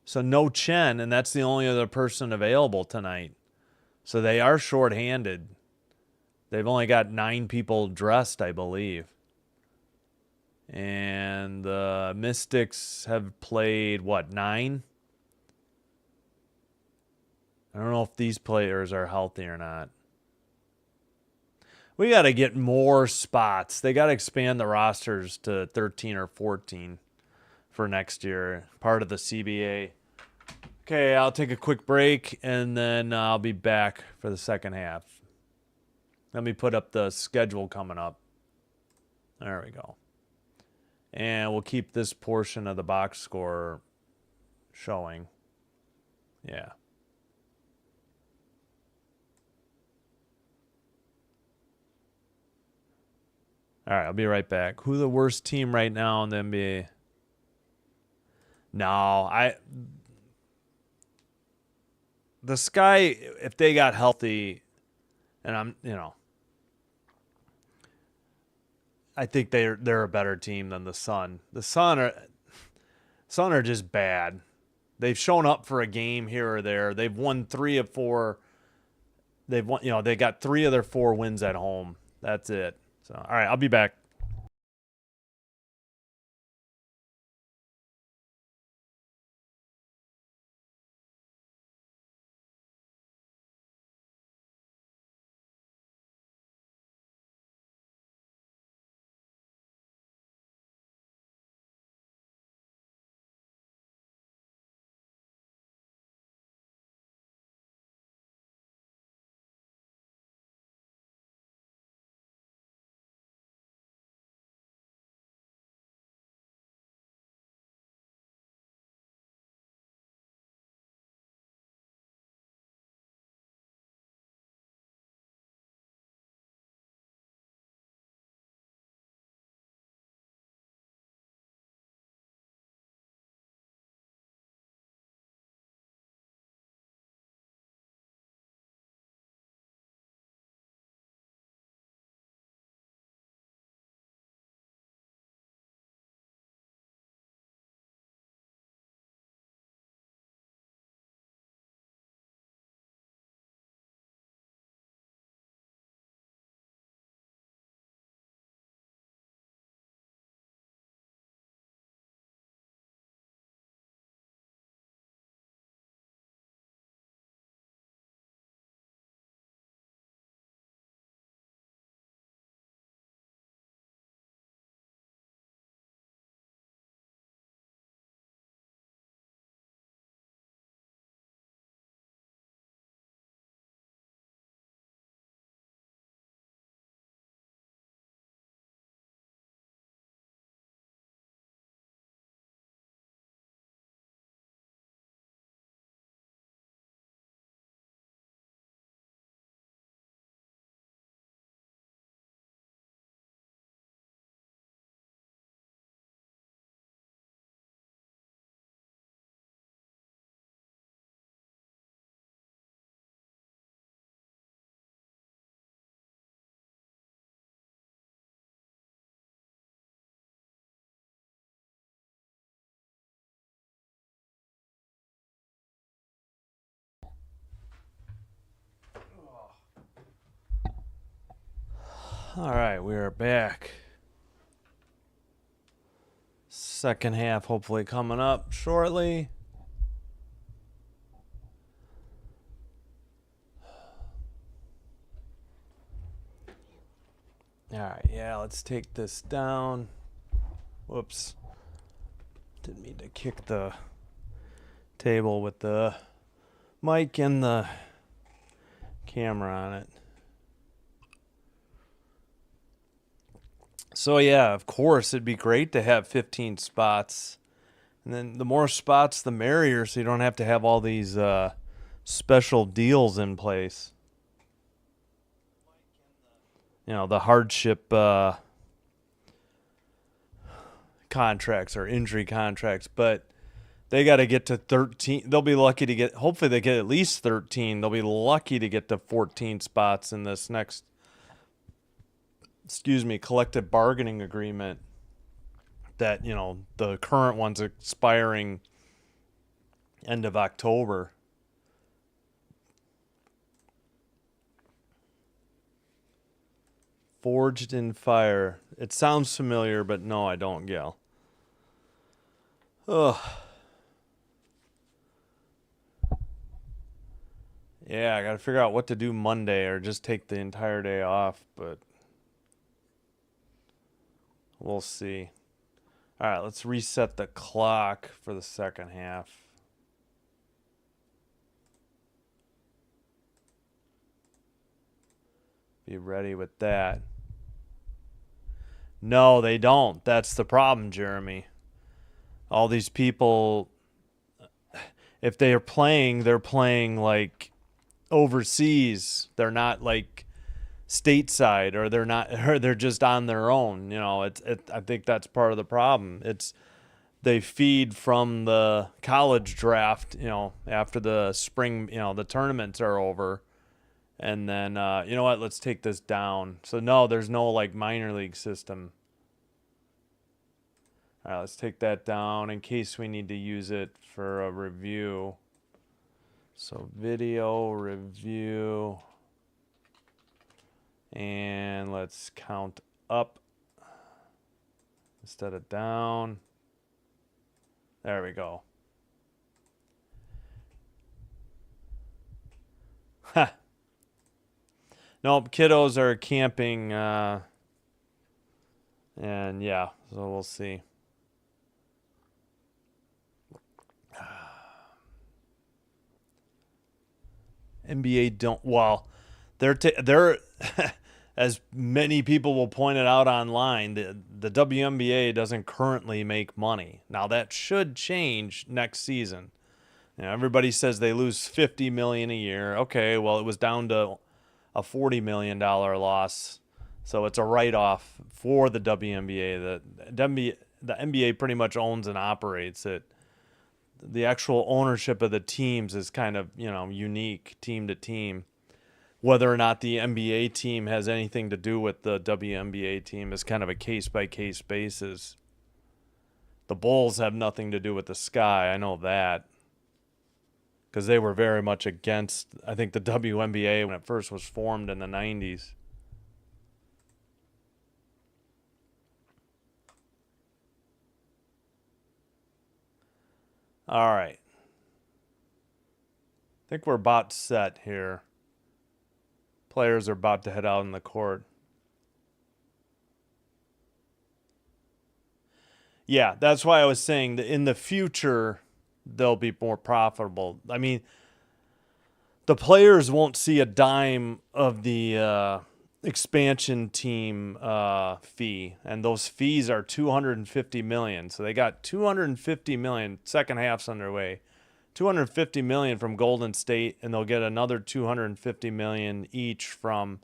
so no Chen, and that's the only other person available tonight. So they are shorthanded. They've only got 9 people dressed, I believe. And the Mystics have played, 9? I don't know if these players are healthy or not. We got to get more spots. They got to expand the rosters to 13 or 14 for next year, part of the CBA. Okay, I'll take a quick break, and then I'll be back for the second half. Let me put up the schedule coming up. There we go. And we'll keep this portion of the box score showing. Yeah. All right, I'll be right back. Who's the worst team right now in the NBA? No, the Sky, if they got healthy, and I think they're a better team than the Sun. The Sun are just bad. They've shown up for a game here or there. They've won 3 of 4. They got 3 of their 4 wins at home. That's it. So, all right, I'll be back. All right, we are back. Second half hopefully coming up shortly. All right, yeah, let's take this down. Whoops. Didn't mean to kick the table with the mic and the camera on it. So yeah, of course, it'd be great to have 15 spots. And then the more spots, the merrier, so you don't have to have all these special deals in place. You know, the hardship contracts or injury contracts. But they got to get to 13. They'll be lucky to get, hopefully they get at least 13. They'll be lucky to get to 14 spots in this next, collective bargaining agreement that, you know, the current one's expiring end of October. Forged in Fire. It sounds familiar, but no, I don't, Gal. Ugh. Yeah, I gotta figure out what to do Monday or just take the entire day off, but we'll see. All right, let's reset the clock for the second half. Be ready with that. No, they don't. That's the problem, Jeremy. All these people, if they are playing, they're playing like overseas. They're not like stateside, or they're just on their own. You know, I think that's part of the problem. They feed from the college draft, you know, after the spring, you know, the tournaments are over. And then, you know what, let's take this down. So no, there's no like minor league system. All right, let's take that down in case we need to use it for a review. So video review. And let's count up instead of down. There we go. Ha. Nope, kiddos are camping. And yeah, so we'll see. NBA don't. Well, they're as many people will point it out online, the WNBA doesn't currently make money. Now that should change next season. You know, everybody says they lose $50 million a year. Okay, well it was down to a $40 million loss, so it's a write-off for the WNBA. The NBA pretty much owns and operates it. The actual ownership of the teams is kind of, you know, unique team to team. Whether or not the NBA team has anything to do with the WNBA team is kind of a case-by-case basis. The Bulls have nothing to do with the Sky, I know that. Because they were very much against, I think, the WNBA when it first was formed in the 90s. All right. I think we're about set here. Players are about to head out in the court. Yeah, that's why I was saying that in the future, they'll be more profitable. I mean, the players won't see a dime of the expansion team fee, and those fees are $250 million. So they got $250 million. Second half's underway. $250 million from Golden State, and they'll get another $250 million each from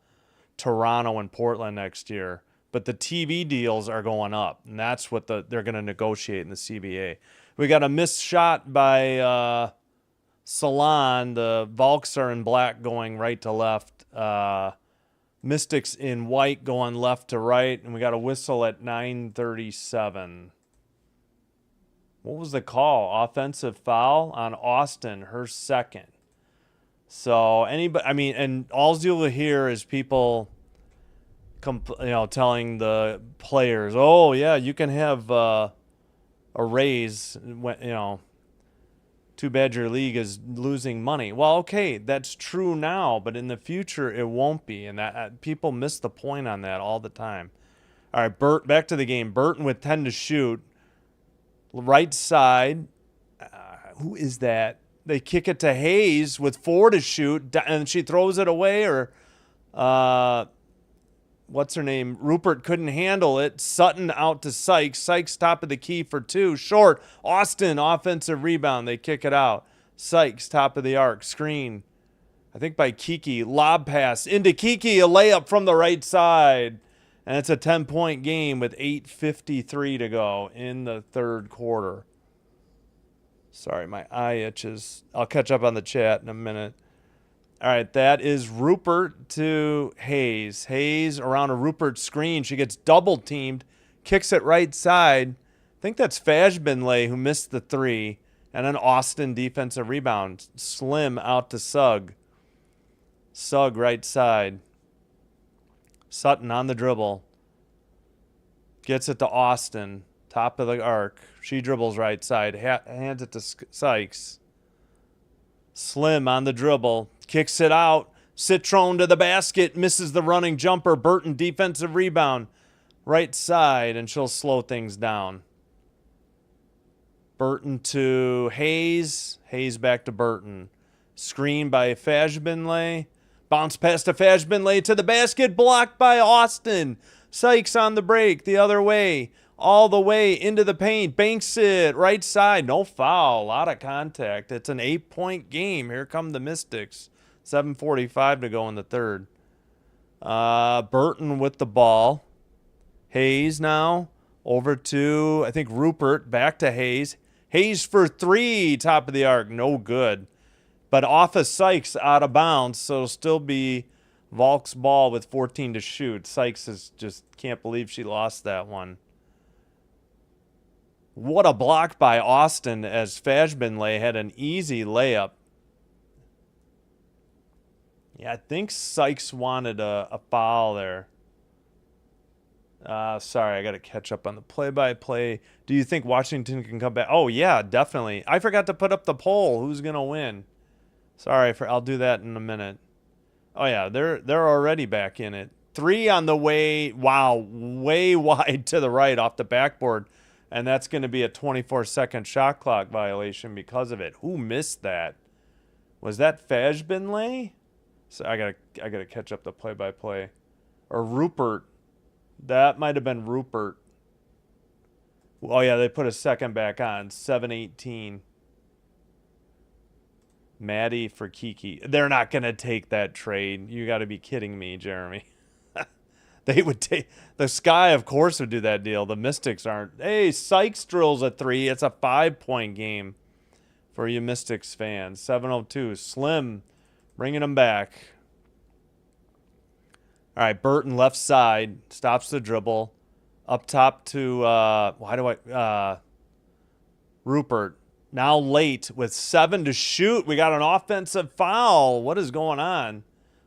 Toronto and Portland next year. But the TV deals are going up, and that's what they're going to negotiate in the CBA. We got a missed shot by Salon. The Valks are in black going right to left. Mystics in white going left to right, and we got a whistle at 9:37. What was the call? Offensive foul on Austin, her second. So anybody, I mean, and all you'll hear is people telling the players, "Oh yeah, you can have a raise." When. Too bad your league is losing money. Well, okay, that's true now, but in the future it won't be, and that people miss the point on that all the time. All right, back to the game. Burton with 10 to shoot. Right side. Who is that? They kick it to Hayes with 4 to shoot, and she throws it away, or what's her name? Rupert couldn't handle it. Sutton out to Sykes. Sykes top of the key for 2. Short. Austin offensive rebound. They kick it out. Sykes top of the arc. Screen. I think by Kiki. Lob pass into Kiki. A layup from the right side. And it's a 10-point game with 8:53 to go in the third quarter. Sorry, my eye itches. I'll catch up on the chat in a minute. All right, that is Rupert to Hayes. Hayes around a Rupert screen. She gets double teamed, kicks it right side. I think that's Fashbinley who missed the 3. And an Austin defensive rebound. Slim out to Sugg. Sugg right side. Sutton on the dribble. Gets it to Austin. Top of the arc. She dribbles right side. Hands it to Sykes. Slim on the dribble. Kicks it out. Citron to the basket. Misses the running jumper. Burton defensive rebound. Right side. And she'll slow things down. Burton to Hayes. Hayes back to Burton. Screen by Fashbinley. Bounce pass to Fashbinley to the basket. Blocked by Austin. Sykes on the break. The other way. All the way into the paint. Banks it. Right side. No foul. A lot of contact. It's an 8-point game. Here come the Mystics. 7:45 to go in the third. Burton with the ball. Hayes now. Over to, I think, Rupert. Back to Hayes. Hayes for 3. Top of the arc. No good. But off of Sykes out of bounds. So it'll still be Volk's ball with 14 to shoot. Sykes just can't believe she lost that one. What a block by Austin as Fashbinley had an easy layup. Yeah, I think Sykes wanted a foul there. Sorry, I got to catch up on the play-by-play. Do you think Washington can come back? Oh, yeah, definitely. I forgot to put up the poll. Who's going to win? Sorry, I'll do that in a minute. Oh, yeah, they're already back in it. 3 on the way. Wow, way wide to the right off the backboard. And that's going to be a 24-second shot clock violation because of it. Who missed that? Was that Fashbinley? So I gotta catch up the play-by-play. Or Rupert. That might have been Rupert. Oh, yeah, they put a second back on. 7:18. Maddie for Kiki. They're not going to take that trade. You got to be kidding me, Jeremy. They would take... The Sky, of course, would do that deal. The Mystics aren't. Hey, Sykes drills a 3. It's a 5-point game for you Mystics fans. 7:02. Slim bringing them back. All right, Burton left side. Stops the dribble. Up top to... Rupert. Now late with 7 to shoot. We got an offensive foul. What is going on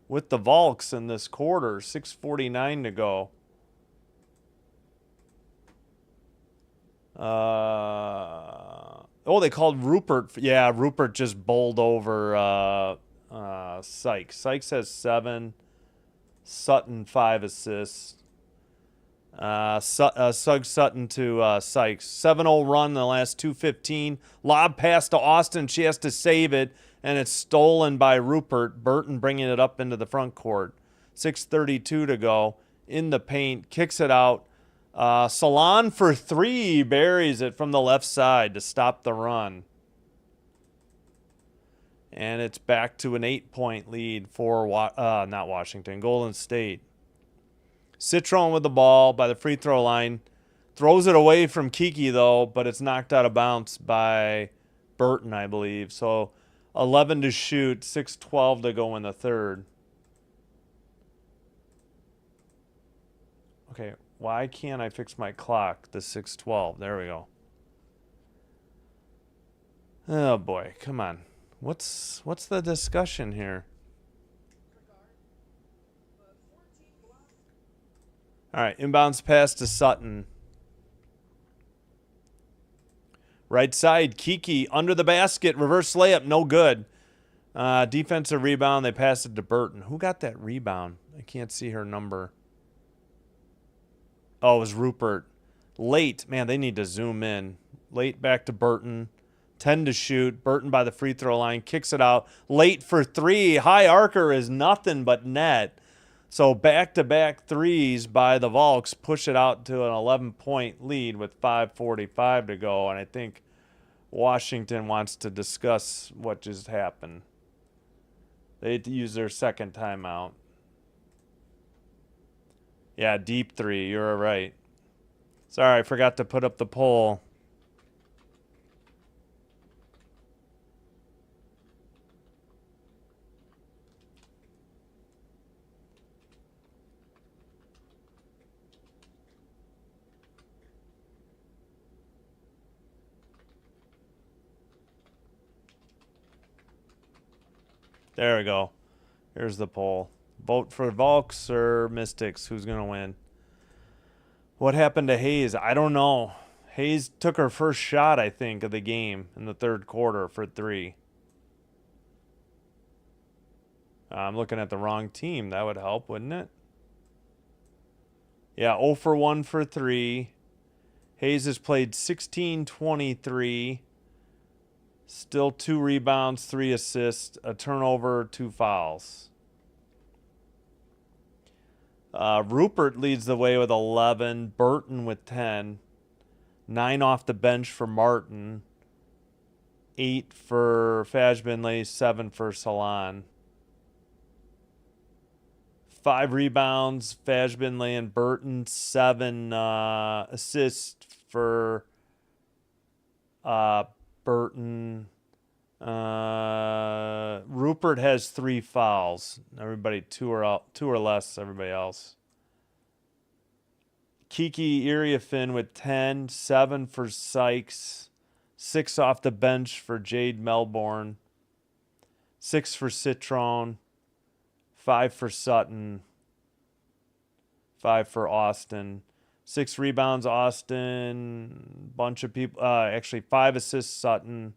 with the Volks in this quarter? 6:49 to go. They called Rupert. Yeah, Rupert just bowled over Sykes. Sykes has 7. Sutton 5 assists. Sugg Sutton to Sykes. 7-0 run in the last 2:15. Lob pass to Austin. She has to save it, and it's stolen by Rupert. Burton bringing it up into the front court. 6:32 to go. In the paint. Kicks it out. Salon for 3. Buries it from the left side to stop the run. And it's back to an 8-point lead for not Washington, Golden State. Citron with the ball by the free throw line. Throws it away from Kiki, though, but it's knocked out of bounds by Burton, I believe. So 11 to shoot, 6:12 to go in the third. Okay, why can't I fix my clock? The 6:12. There we go. Oh, boy. Come on. What's the discussion here? All right, inbounds pass to Sutton. Right side, Kiki under the basket. Reverse layup, no good. Defensive rebound, they passed it to Burton. Who got that rebound? I can't see her number. Oh, it was Rupert. Late, man, they need to zoom in. Late back to Burton. 10 to shoot. Burton by the free throw line. Kicks it out. Late for three. High arcer is nothing but net. So back-to-back threes by the Valks push it out to an 11-point lead with 5:45 to go. And I think Washington wants to discuss what just happened. They had to use their second timeout. Yeah, deep three. You're right. Sorry, I forgot to put up the poll. There we go. Here's the poll. Vote for Valks or Mystics. Who's going to win? What happened to Hayes? I don't know. Hayes took her first shot, I think, of the game in the third quarter for three. I'm looking at the wrong team. That would help, wouldn't it? Yeah, 0 for 1 for 3. Hayes has played 16-23. Still 2 rebounds, 3 assists, a turnover, 2 fouls. Rupert leads the way with 11. Burton with 10. 9 off the bench for Martin. 8 for Fajbinley. 7 for Salon. 5 rebounds, Fajbinley and Burton. 7 assists for Burton. Rupert has 3 fouls. Everybody 2 or less. Everybody else. Kiki Iriafin with 10. 7 for Sykes. 6 off the bench for Jade Melbourne. 6 for Citron. 5 for Sutton. 5 for Austin. 6 rebounds, Austin. Bunch of people. Actually, 5 assists, Sutton.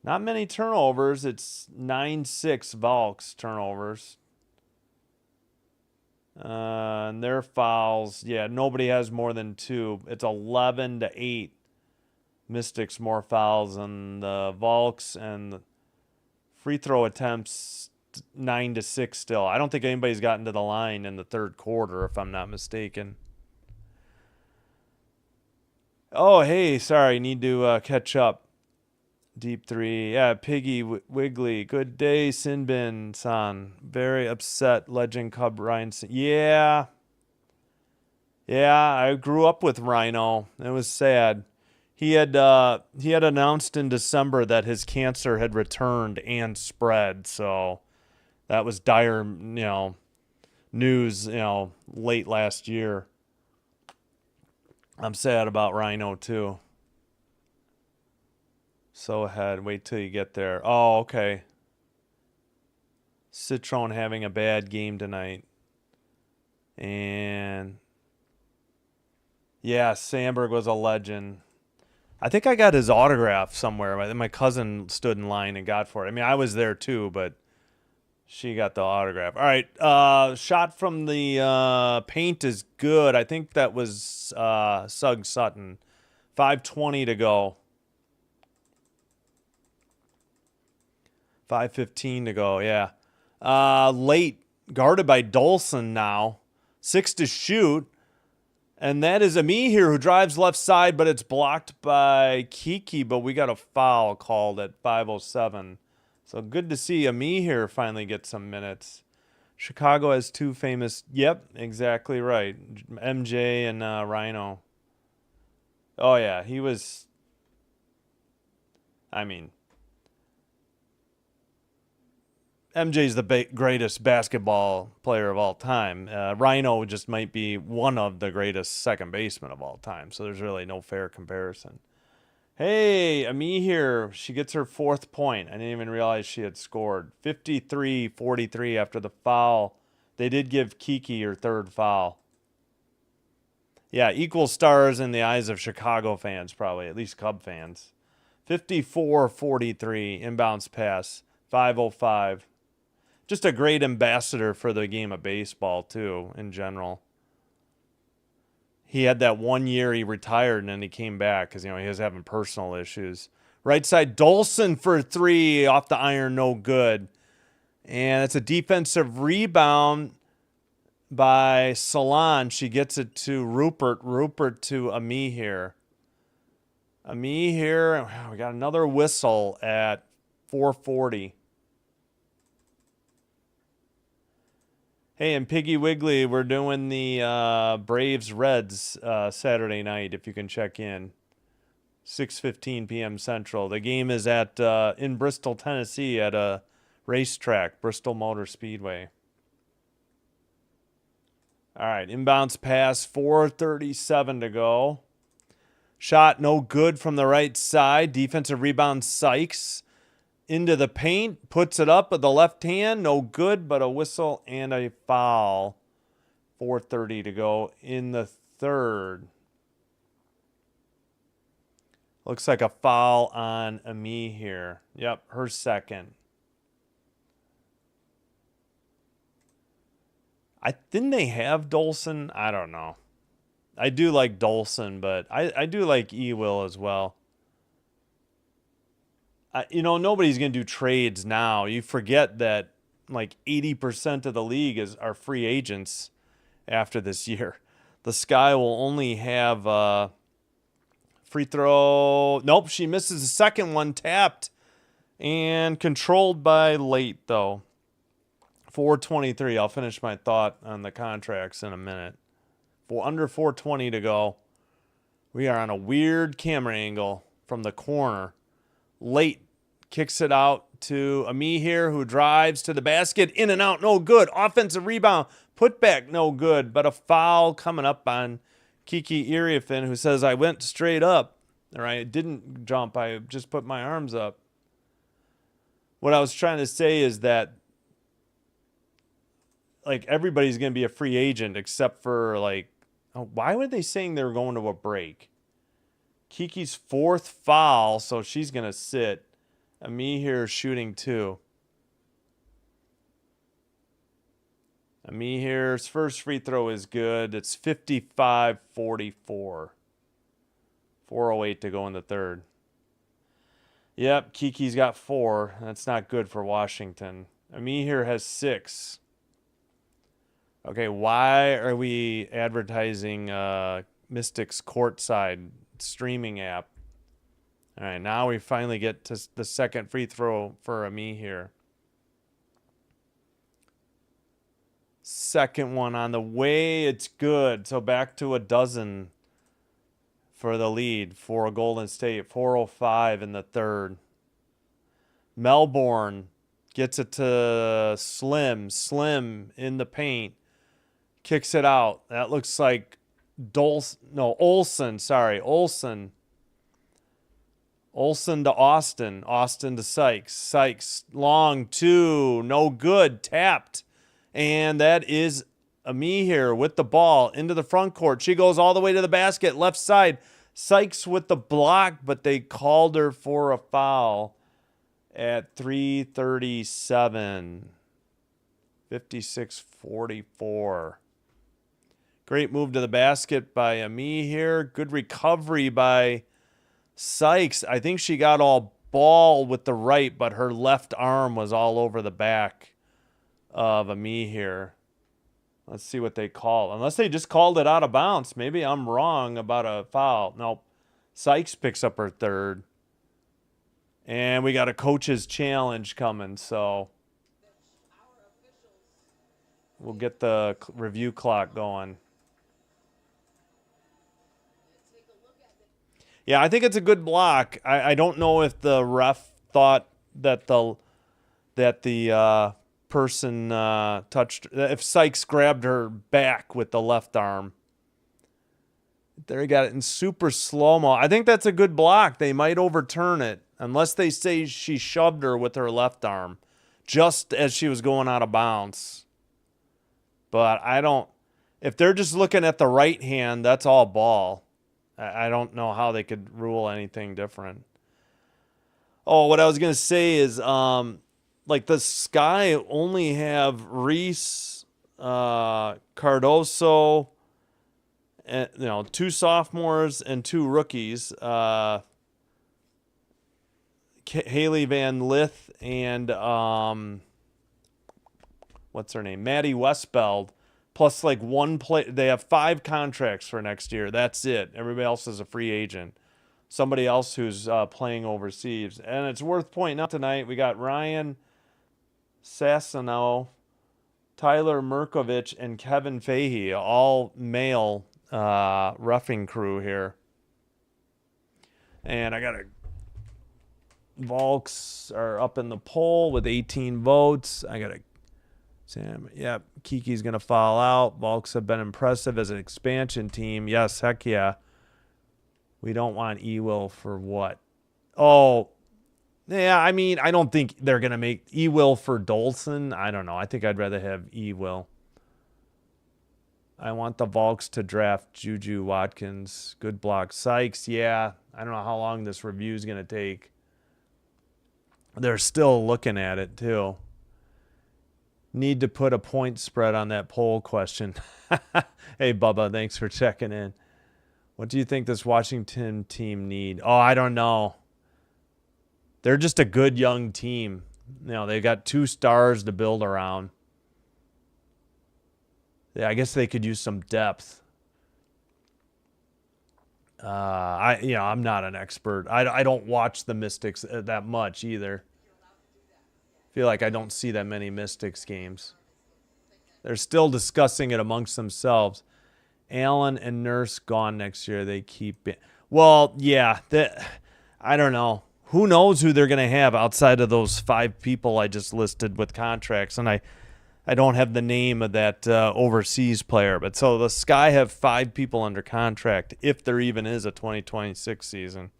Not many turnovers. It's 9-6 Valks turnovers. And their fouls, yeah, nobody has more than 2. It's 11-8. Mystics more fouls than the Valks, and the free throw attempts 9-6 still. I don't think anybody's gotten to the line in the third quarter, if I'm not mistaken. Oh, hey, sorry, need to catch up. Deep 3. Yeah, Piggy Wiggly. Good day, Sinbin-san. Very upset, Legend Cub Ryan. Yeah. Yeah, I grew up with Rhino. It was sad. He had announced in December that his cancer had returned and spread, so that was dire, news, late last year. I'm sad about Rhino too. So ahead, wait till you get there. Oh, okay. Citron having a bad game tonight. And yeah, Sandberg was a legend. I think I got his autograph somewhere. My cousin stood in line and got for it. I mean, I was there too, but she got the autograph. All right, shot from the paint is good. I think that was Sugg Sutton. 5:20 to go. 5:15 to go, yeah. Late, guarded by Dolson now. 6 to shoot. And that is Ami here who drives left side, but it's blocked by Kiki. But we got a foul called at 5:07. So good to see Ami here finally get some minutes. Chicago has 2 famous. Yep, exactly right. MJ and Rhino. Oh, yeah, he was. I mean, MJ's the greatest basketball player of all time. Rhino just might be one of the greatest second basemen of all time. So there's really no fair comparison. Hey, Ami here. She gets her 4th point. I didn't even realize she had scored. 53-43 after the foul They did give Kiki her third foul. Yeah, equal stars in the eyes of Chicago fans, probably, at least Cub fans. 54-43, inbounds pass, 5:05. Just a great ambassador for the game of baseball, too, in general. He had that 1 year he retired, and then he came back because, he was having personal issues. Right side, Dolson for three, off the iron, no good. And it's a defensive rebound by Salon. She gets it to Rupert. Rupert to Ami here. Ami here. We got another whistle at 4:40. Hey, and Piggy Wiggly, we're doing the Braves Reds Saturday night, if you can check in. 6:15 p.m. Central. The game is at in Bristol, Tennessee at a racetrack, Bristol Motor Speedway. All right, inbounds pass, 4:37 to go. Shot no good from the right side. Defensive rebound, Sykes. Into the paint, puts it up with the left hand, no good, but a whistle and a foul. 4:30 to go in the third. Looks like a foul on Ami here. Yep, her second. Didn't they have Dolson? I don't know. I do like Dolson, but I do like Ewell as well. Nobody's going to do trades now. You forget that like 80% of the league are free agents after this year. The Sky will only have free throw. Nope, she misses the second one, tapped and controlled by late, though. 4:23. I'll finish my thought on the contracts in a minute. Under 4:20 to go. We are on a weird camera angle from the corner. Late kicks it out to Ami here, who drives to the basket. In and out, no good. Offensive rebound. Put back, no good. But a foul coming up on Kiki Iriafin, who says, I went straight up. All right, I didn't jump. I just put my arms up. What I was trying to say is that like everybody's going to be a free agent except for why were they saying they were going to a break? Kiki's fourth foul, so she's going to sit. Ami here shooting two. Ami here's first free throw is good. It's 55-44. 4:08 to go in the third. Yep, Kiki's got 4. That's not good for Washington. Ami here has 6. Okay, why are we advertising Mystics Courtside streaming app? All right, now we finally get to the second free throw for Ami here. Second one on the way. It's good. So back to a dozen for the lead for Golden State. 4:05 in the third. Melbourne gets it to Slim. Slim in the paint. Kicks it out. That looks like Olsen. Sorry, Olsen. Olsen to Austin. Austin to Sykes. Sykes long two. No good. Tapped. And that is Ami here with the ball into the front court. She goes all the way to the basket. Left side. Sykes with the block, but they called her for a foul at 3:37. 56-44. Great move to the basket by Ami here. Good recovery by Sykes. I think she got all ball with the right, but her left arm was all over the back of Ami here. Let's see what they call. Unless they just called it out of bounds. Maybe I'm wrong about a foul. Nope. Sykes picks up her third. And we got a coach's challenge coming, so we'll get the review clock going. Yeah, I think it's a good block. I don't know if the ref thought that the person touched, if Sykes grabbed her back with the left arm. There, he got it in super slow-mo. I think that's a good block. They might overturn it unless they say she shoved her with her left arm just as she was going out of bounds. But I don't. If they're just looking at the right hand, that's all ball. I don't know how they could rule anything different. Oh, what I was gonna say is, like the Sky only have Reese, Cardoso, and 2 sophomores and 2 rookies. Haley Van Lith and what's her name? Maddie Westbeld. Plus, like one play, they have 5 contracts for next year. That's it. Everybody else is a free agent. Somebody else who's playing overseas. And it's worth pointing out tonight, we got Ryan Sassano, Tyler Merkovich, and Kevin Fahey, all male roughing crew here. And I got Volks are up in the poll with 18 votes. I got Sam. Yep, Kiki's going to fall out. Volks have been impressive as an expansion team. Yes, heck yeah. We don't want Ewell for what? Oh, yeah, I mean, I don't think they're going to make Ewell for Dolson. I don't know. I think I'd rather have Ewell. I want the Volks to draft Juju Watkins. Good block. Sykes, yeah. I don't know how long this review is going to take. They're still looking at it, too. Need to put a point spread on that poll question. Hey, Bubba, thanks for checking in. What do you think this Washington team need? Oh, I don't know. They're just a good young team. They got 2 stars to build around. Yeah, I guess they could use some depth. I'm not an expert. I don't watch the Mystics that much either. Feel like I don't see that many Mystics games. They're still discussing it amongst themselves. Allen and Nurse gone next year. They keep it. Well, yeah. I don't know. Who knows who they're going to have outside of those 5 people I just listed with contracts. And I don't have the name of that overseas player. But so the Sky have 5 people under contract if there even is a 2026 season.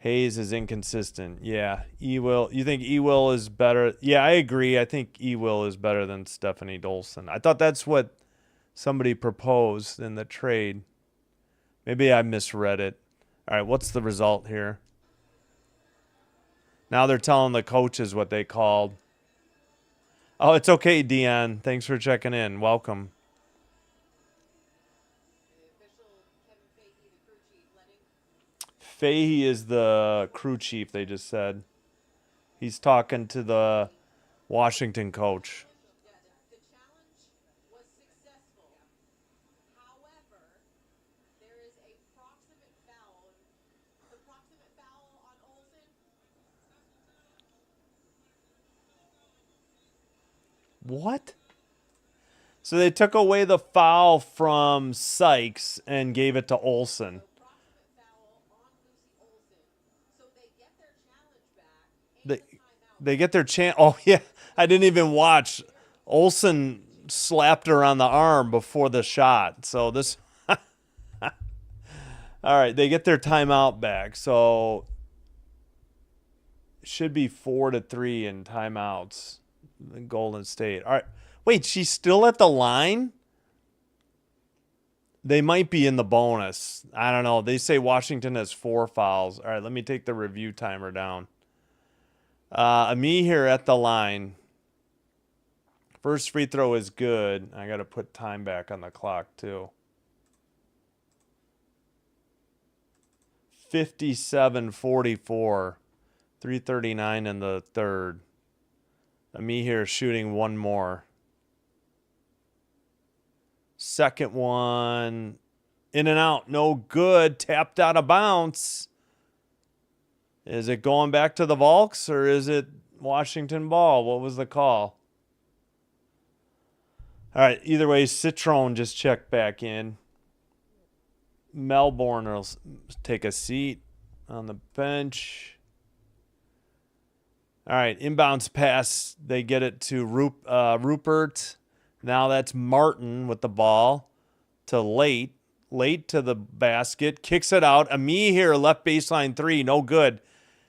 Hayes is inconsistent. Yeah. Ewell. You think Ewell is better? Yeah, I agree. I think Ewell is better than Stephanie Dolson. I thought that's what somebody proposed in the trade. Maybe I misread it. All right, what's the result here? Now they're telling the coaches what they called. Oh, it's okay, Dion. Thanks for checking in. Welcome. Fahey is the crew chief, they just said. He's talking to the Washington coach. The challenge was successful. However, there is a proximate foul. The proximate foul on Olsen. What? So they took away the foul from Sykes and gave it to Olsen. Proximate foul on Lucy Olsen. So they get their challenge back and the timeout. They get their chance. Oh, yeah. I didn't even watch. Olsen slapped her on the arm before the shot. So this. All right. They get their timeout back. So it should be 4-3 in timeouts. Golden State. All right. Wait, she's still at the line? They might be in the bonus. I don't know. They say Washington has 4 fouls. All right, let me take the review timer down. Me here at the line. First free throw is good. I got to put time back on the clock, too. 57-44. 3:39 in the third. Me here shooting one more. Second one. In and out. No good. Tapped out of bounds. Is it going back to the Volks or is it Washington ball? What was the call? All right. Either way, Citron just checked back in. Melbourne will take a seat on the bench. All right. Inbounds pass. They get it to Rupert. Now that's Martin with the ball to Late. Late to the basket. Kicks it out. Ami here, left baseline 3. No good.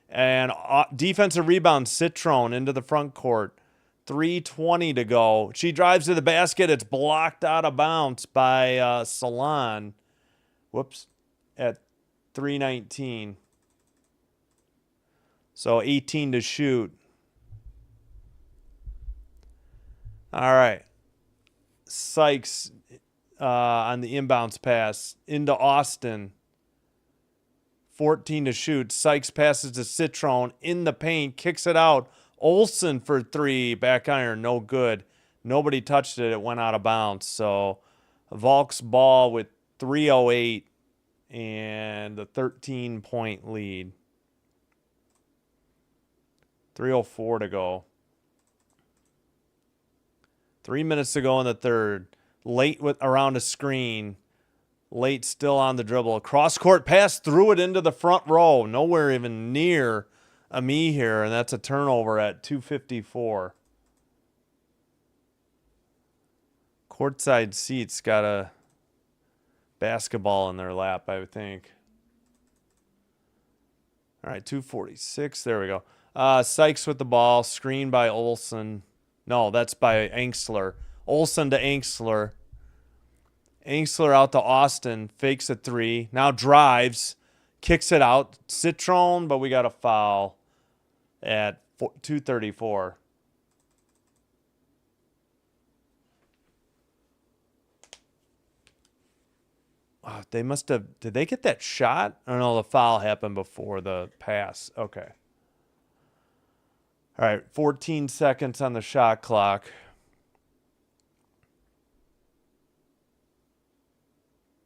And defensive rebound, Citron into the front court 3:20 to go. She drives to the basket. It's blocked out of bounds by Salon. Whoops. At 3:19. So 18 to shoot. All right. Sykes on the inbounds pass into Austin. 14 to shoot. Sykes passes to Citrone in the paint, kicks it out. Olsen for three, back iron, no good. Nobody touched it. It went out of bounds. So Volk's ball with 3:08 and a 13-point lead. 3:04 to go. 3 minutes to go in the third. Late with around a screen. Late still on the dribble. Cross-court pass, threw it into the front row. Nowhere even near Ami here, and that's a turnover at 2:54. Courtside seats got a basketball in their lap, I would think. All right, 2:46. There we go. Sykes with the ball. Screen by Olsen. No, that's by Angstler. Olsen to Angstler. Angstler out to Austin. Fakes a three. Now drives. Kicks it out. Citrone, but we got a foul at 2:34. Oh, they must have. Did they get that shot? Oh, no, the foul happened before the pass. Okay. All right, 14 seconds on the shot clock.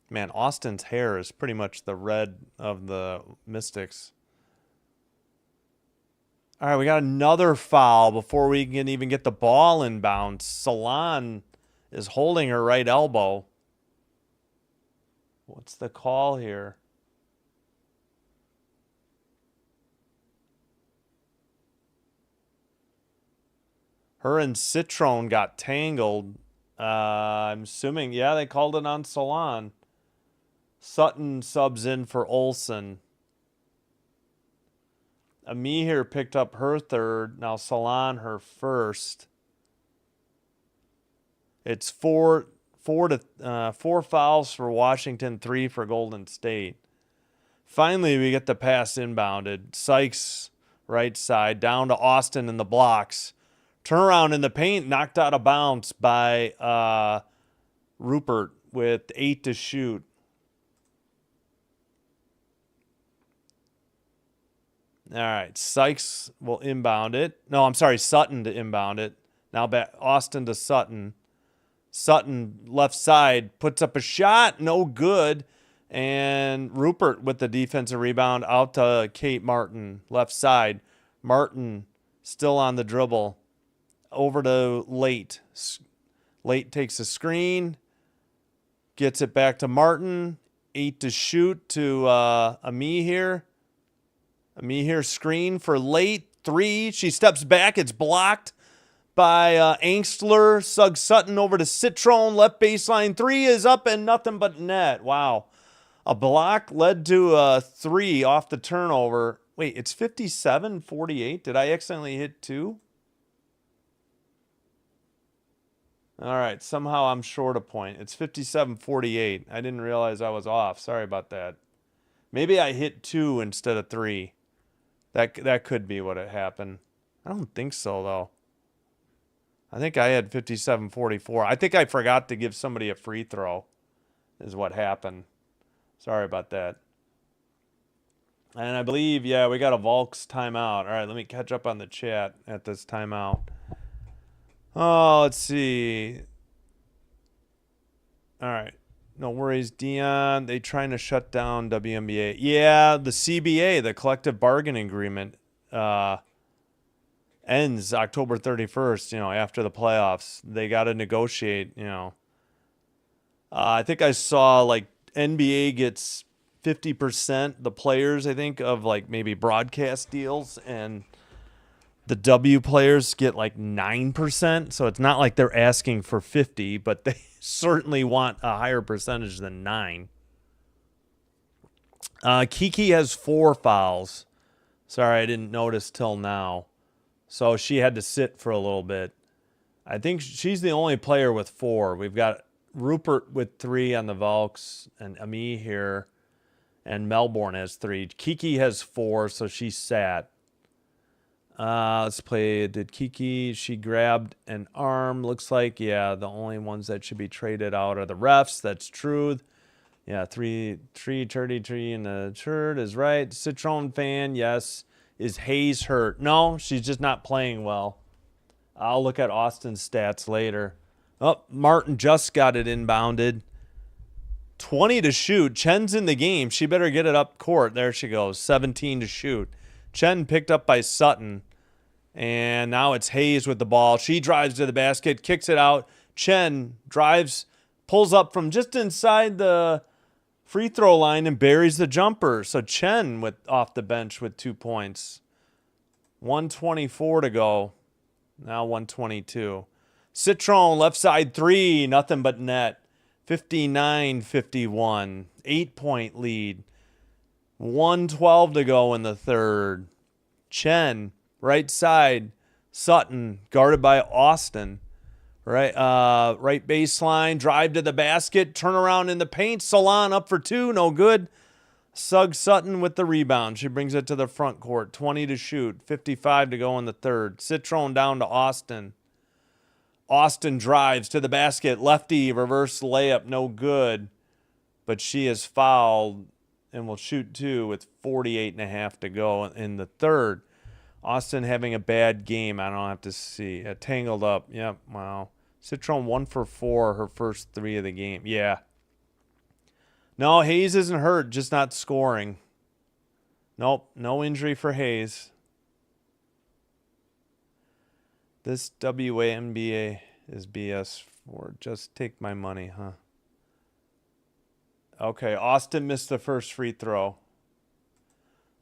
Man, Austin's hair is pretty much the red of the Mystics. All right, we got another foul before we can even get the ball inbound. Salon is holding her right elbow. What's the call here? Her and Citrone got tangled. I'm assuming, yeah, they called it on Salon. Sutton subs in for Olsen. Ami here picked up her third. Now Salon her first. It's four fouls for Washington, 3 for Golden State. Finally, we get the pass inbounded. Sykes right side down to Austin in the blocks. Turnaround in the paint, knocked out of bounds by Rupert with 8 to shoot. All right, Sykes will inbound it. No, I'm sorry, Sutton to inbound it. Now back Austin to Sutton. Sutton left side puts up a shot, no good. And Rupert with the defensive rebound out to Kate Martin, left side. Martin still on the dribble. Over to Late. Late takes a screen. Gets it back to Martin. 8 to shoot to Ami here. Ami here screen for Late. 3. She steps back. It's blocked by Angstler. Suggs Sutton over to Citrone. Left baseline. 3 is up and nothing but net. Wow. A block led to a 3 off the turnover. Wait, it's 57-48. Did I accidentally hit 2? All right, somehow I'm short a point. It's 57-48. I didn't realize I was off. Sorry about that. Maybe I hit 2 instead of 3. That could be what it happened. I don't think so, though. I think I had 57-44. I think I forgot to give somebody a free throw is what happened. Sorry about that. And I believe, yeah, we got a Volks timeout. All right, let me catch up on the chat at this timeout. Oh, let's see. All right. No worries, Dion. They trying to shut down WNBA. Yeah, the CBA, the collective bargaining agreement, ends October 31st, after the playoffs. They got to negotiate, I think I saw, NBA gets 50%, the players, I think, of, maybe broadcast deals, and the W players get 9%, so it's not like they're asking for 50, but they certainly want a higher percentage than 9. Kiki has 4 fouls. Sorry, I didn't notice till now. So she had to sit for a little bit. I think she's the only player with 4. We've got Rupert with 3 on the Valks, and Ami here, and Melbourne has 3. Kiki has 4, so she sat. Let's play. Did Kiki? She grabbed an arm. Looks like, yeah, the only ones that should be traded out are the refs. That's true. Yeah, 33 in the shirt is right. Citron fan, yes. Is Hayes hurt? No, she's just not playing well. I'll look at Austin's stats later. Oh, Martin just got it inbounded. 20 to shoot. Chen's in the game. She better get it up court. There she goes. 17 to shoot. Chen picked up by Sutton. And now it's Hayes with the ball. She drives to the basket, kicks it out. Chen drives, pulls up from just inside the free throw line and buries the jumper. So Chen with off the bench with 2 points. 1:24 to go. Now 1:22. Citron left side 3, nothing but net. 59-51. 8-point lead. 1:12 to go in the third. Chen, right side. Sutton, guarded by Austin. Right baseline, drive to the basket, turn around in the paint. Salon up for 2, no good. Sutton with the rebound. She brings it to the front court. 20 to shoot, 55 to go in the third. Citron down to Austin. Austin drives to the basket. Lefty, reverse layup, no good. But she is fouled and will shoot 2 with 48.5 to go in the third. Austin having a bad game. I don't have to see. Tangled up. Yep, wow. Citron 1 for 4, her first 3 of the game. Yeah. No, Hayes isn't hurt, just not scoring. Nope, no injury for Hayes. This WNBA is BS for just take my money, huh? Okay, Austin missed the first free throw.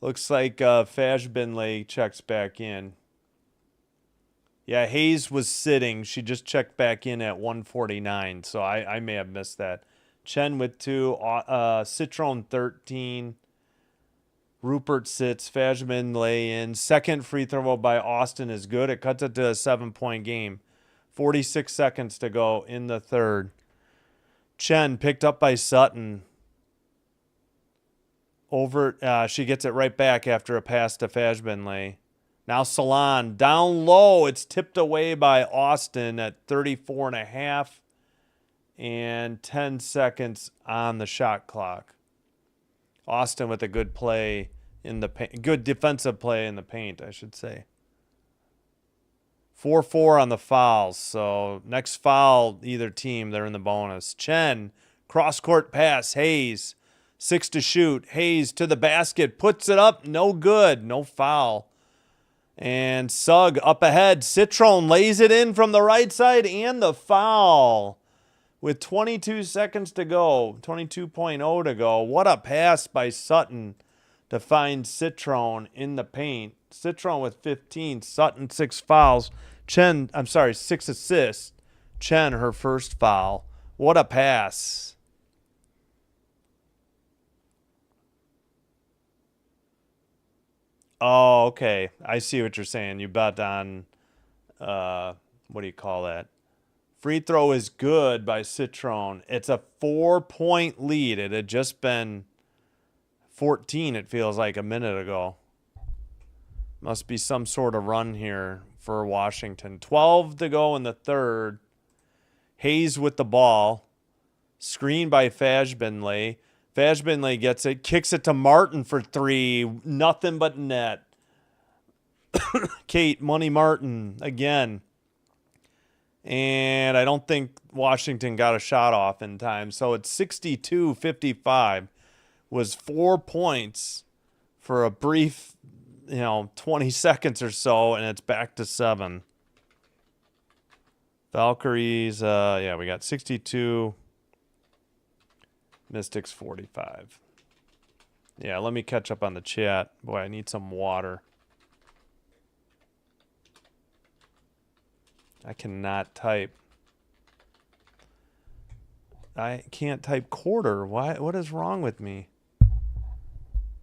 Looks like Fajbinley checks back in. Yeah, Hayes was sitting. She just checked back in at 1:49, so I may have missed that. Chen with 2, Citron 13. Rupert sits, Fajman lay in. Second free throw by Austin is good. It cuts it to a 7-point game. 46 seconds to go in the third. Chen picked up by Sutton. She gets it right back after a pass to Fajbanley. Now Salon down low. It's tipped away by Austin at 34.5 and 10 seconds on the shot clock. Austin with a good play in the paint, good defensive play in the paint, I should say. 4-4 on the fouls. So next foul, either team, they're in the bonus. Chen, cross-court pass, Hayes, 6 to shoot. Hayes to the basket, puts it up, no good, no foul. And Sugg up ahead. Citron lays it in from the right side and the foul. With 22 seconds to go, 22.0 to go. What a pass by Sutton to find Citron in the paint. Citron with 15, Sutton 6 fouls. 6 assists. Chen, her first foul. What a pass. Oh, okay. I see what you're saying. You bet on, what do you call that? Free throw is good by Citron. It's a 4-point lead. It had just been 14, it feels like, a minute ago. Must be some sort of run here for Washington. 12 to go in the third. Hayes with the ball. Screen by Fajbanley. Fajbanley gets it, kicks it to Martin for 3. Nothing but net. Kate, Money Martin, again. And I don't think Washington got a shot off in time. So it's 62-55. Was 4 points for a brief, 20 seconds or so, and it's back to 7. Valkyries, we got 62. Mystics 45. Yeah, let me catch up on the chat. Boy, I need some water. I cannot type. I can't type quarter. Why? What is wrong with me?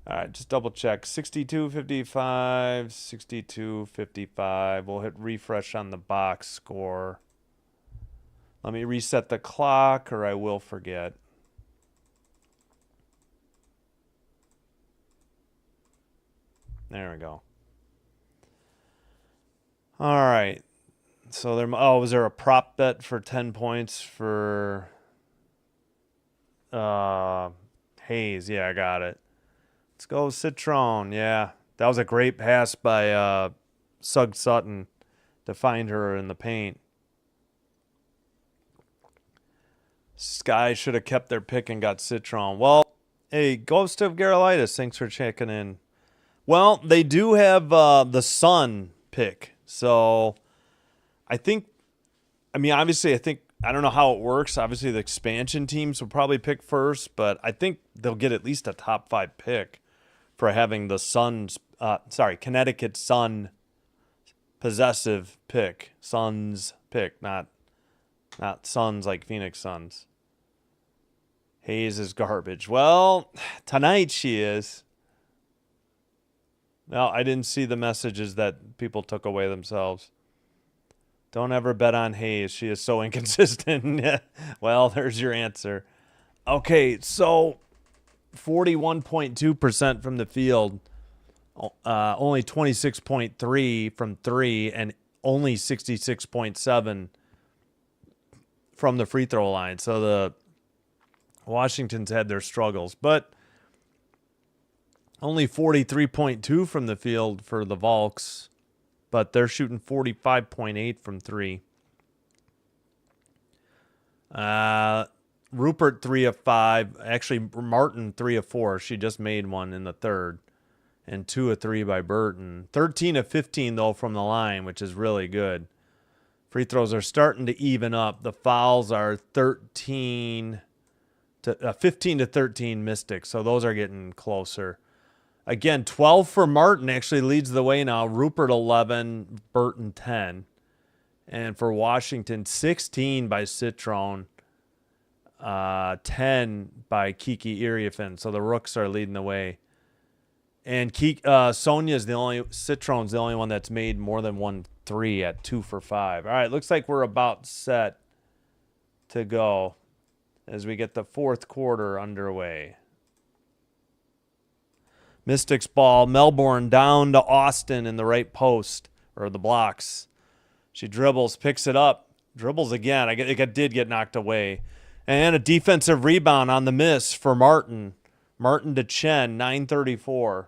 All right, just double check. 62-55, 62-55. We'll hit refresh on the box score. Let me reset the clock or I will forget. There we go. All right. So was there a prop bet for 10 points for Hayes? Yeah, I got it. Let's go Citron. Yeah. That was a great pass by Sugg Sutton to find her in the paint. Sky should have kept their pick and got Citron. Well, hey, Ghost of Garolitis, thanks for checking in. Well, they do have the Sun pick. So obviously, I don't know how it works. Obviously, the expansion teams will probably pick first, but I think they'll get at least a top 5 pick for having the Connecticut Sun possessive pick. Suns pick, not Suns like Phoenix Suns. Hayes is garbage. Well, tonight she is. No, I didn't see the messages that people took away themselves. Don't ever bet on Hayes. She is so inconsistent. Well, there's your answer. Okay, so 41.2% from the field, only 26.3 from 3, and only 66.7 from the free throw line. So the Washington's had their struggles, but only 43.2 from the field for the Valks, but they're shooting 45.8 from 3. Rupert 3 of 5. Actually, Martin 3 of 4. She just made one in the third. And 2 of 3 by Burton. 13 of 15, though, from the line, which is really good. Free throws are starting to even up. The fouls are 15 to 13 Mystics, so those are getting closer. Again, 12 for Martin actually leads the way now. Rupert 11, Burton 10. And for Washington, 16 by Citron, 10 by Kiki Iriefin. So the Rooks are leading the way. And Sonia's Citron's the only one that's made more than 1 3 at 2 for 5. All right, looks like we're about set to go as we get the fourth quarter underway. Mystics ball. Melbourne down to Austin in the right post, or the blocks. She dribbles, picks it up, dribbles again. It did get knocked away. And a defensive rebound on the miss for Martin. Martin to Chen, 9:34.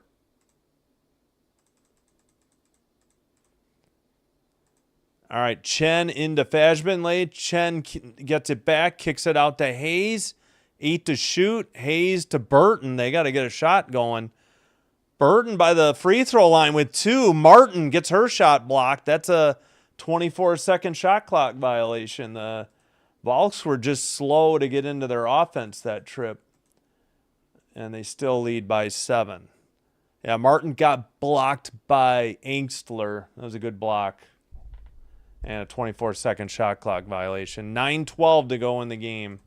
All right, Chen into Fashbenley. Chen gets it back, kicks it out to Hayes. 8 to shoot. Hayes to Burton. They got to get a shot going. Burton by the free throw line with 2. Martin gets her shot blocked. That's a 24-second shot clock violation. The Valks were just slow to get into their offense that trip. And they still lead by 7. Yeah, Martin got blocked by Angstler. That was a good block. And a 24-second shot clock violation. 9:12 to go in the game.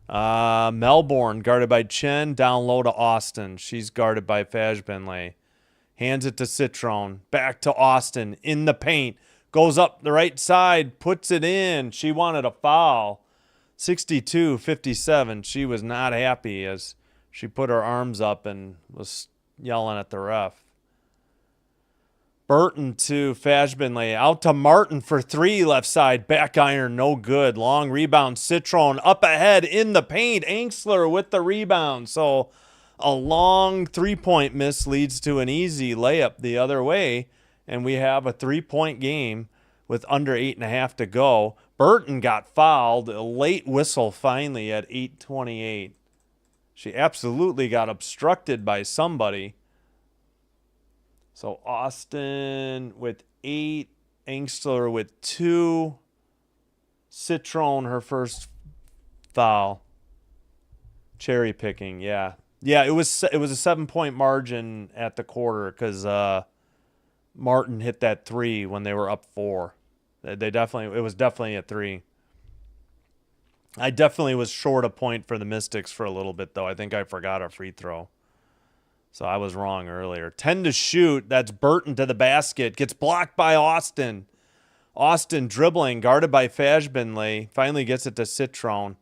Melbourne guarded by Chen, down low to Austin. She's guarded by Fashbenley. Hands it to Citron. Back to Austin in the paint. Goes up the right side, puts it in. She wanted a foul. 62-57. She was not happy as she put her arms up and was yelling at the ref. Burton to Fashbenley. Out to Martin for 3 left side. Back iron, no good. Long rebound. Citron up ahead in the paint. Angstler with the rebound. So a long 3-point miss leads to an easy layup the other way. And we have a 3-point game with under 8.5 to go. Burton got fouled. A late whistle finally at 8:28. She absolutely got obstructed by somebody. So Austin with 8, Angstler with 2, Citron her first foul. Cherry picking, yeah. Yeah, it was a 7-point margin at the quarter because Martin hit that 3 when they were up 4. It was definitely a 3. I definitely was short a point for the Mystics for a little bit though. I think I forgot a free throw. So I was wrong earlier. 10 to shoot. That's Burton to the basket. Gets blocked by Austin. Austin dribbling, guarded by Fashbinley. Finally gets it to Citron.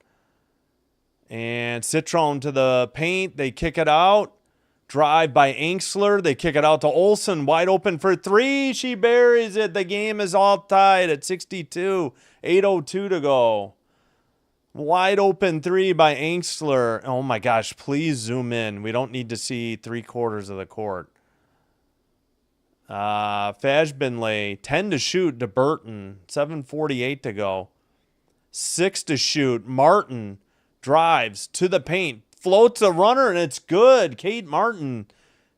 And Citron to the paint. They kick it out. Drive by Anxler. They kick it out to Olsen. Wide open for three. She buries it. The game is all tied at 62. 8:02 to go. Wide open three by Anxler. Oh my gosh, please zoom in. We don't need to see 3/4 of the court. Fashbinley, 10 to shoot to Burton. 7:48 to go. 6 to shoot. Martin drives to the paint. Floats a runner, and it's good. Kate Martin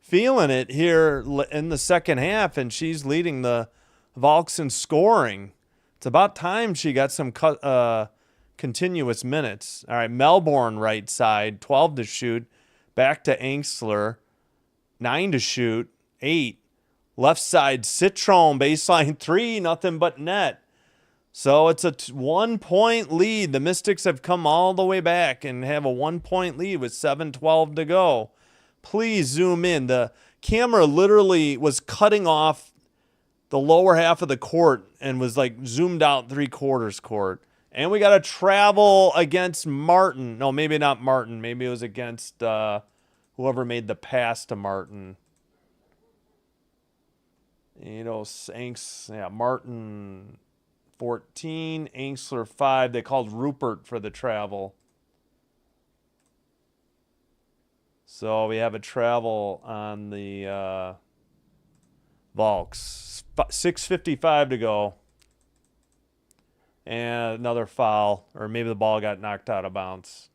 feeling it here in the second half, and she's leading the Valks in scoring. It's about time she got some continuous minutes. All right, Melbourne right side, 12 to shoot. Back to Anxler, 9 to shoot, 8. Left side, Citron, baseline 3, nothing but net. So it's a 1-point lead. The Mystics have come all the way back and have a 1-point lead with 7:12 to go. Please zoom in. The camera literally was cutting off the lower half of the court and was like zoomed out 3/4 court. And we got to travel against Martin. No, maybe not Martin. Maybe it was against whoever made the pass to Martin. You know, Martin 14, Anxler 5. They called Rupert for the travel. So we have a travel on the Valks. 6:55 to go. And another foul. Or maybe the ball got knocked out of bounds.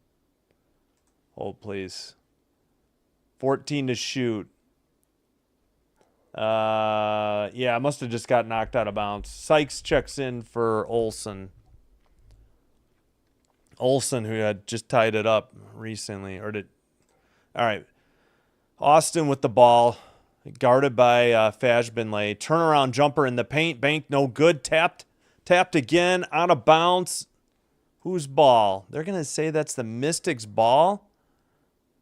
Hold, please. 14 to shoot. Yeah, I must have just got knocked out of bounds. Sykes checks in for Olsen. Olsen, who had just tied it up recently. All right. Austin with the ball. Guarded by Fashbinley. Turnaround jumper in the paint. Bank no good. Tapped again. Out of bounds. Whose ball? They're going to say that's the Mystics' ball?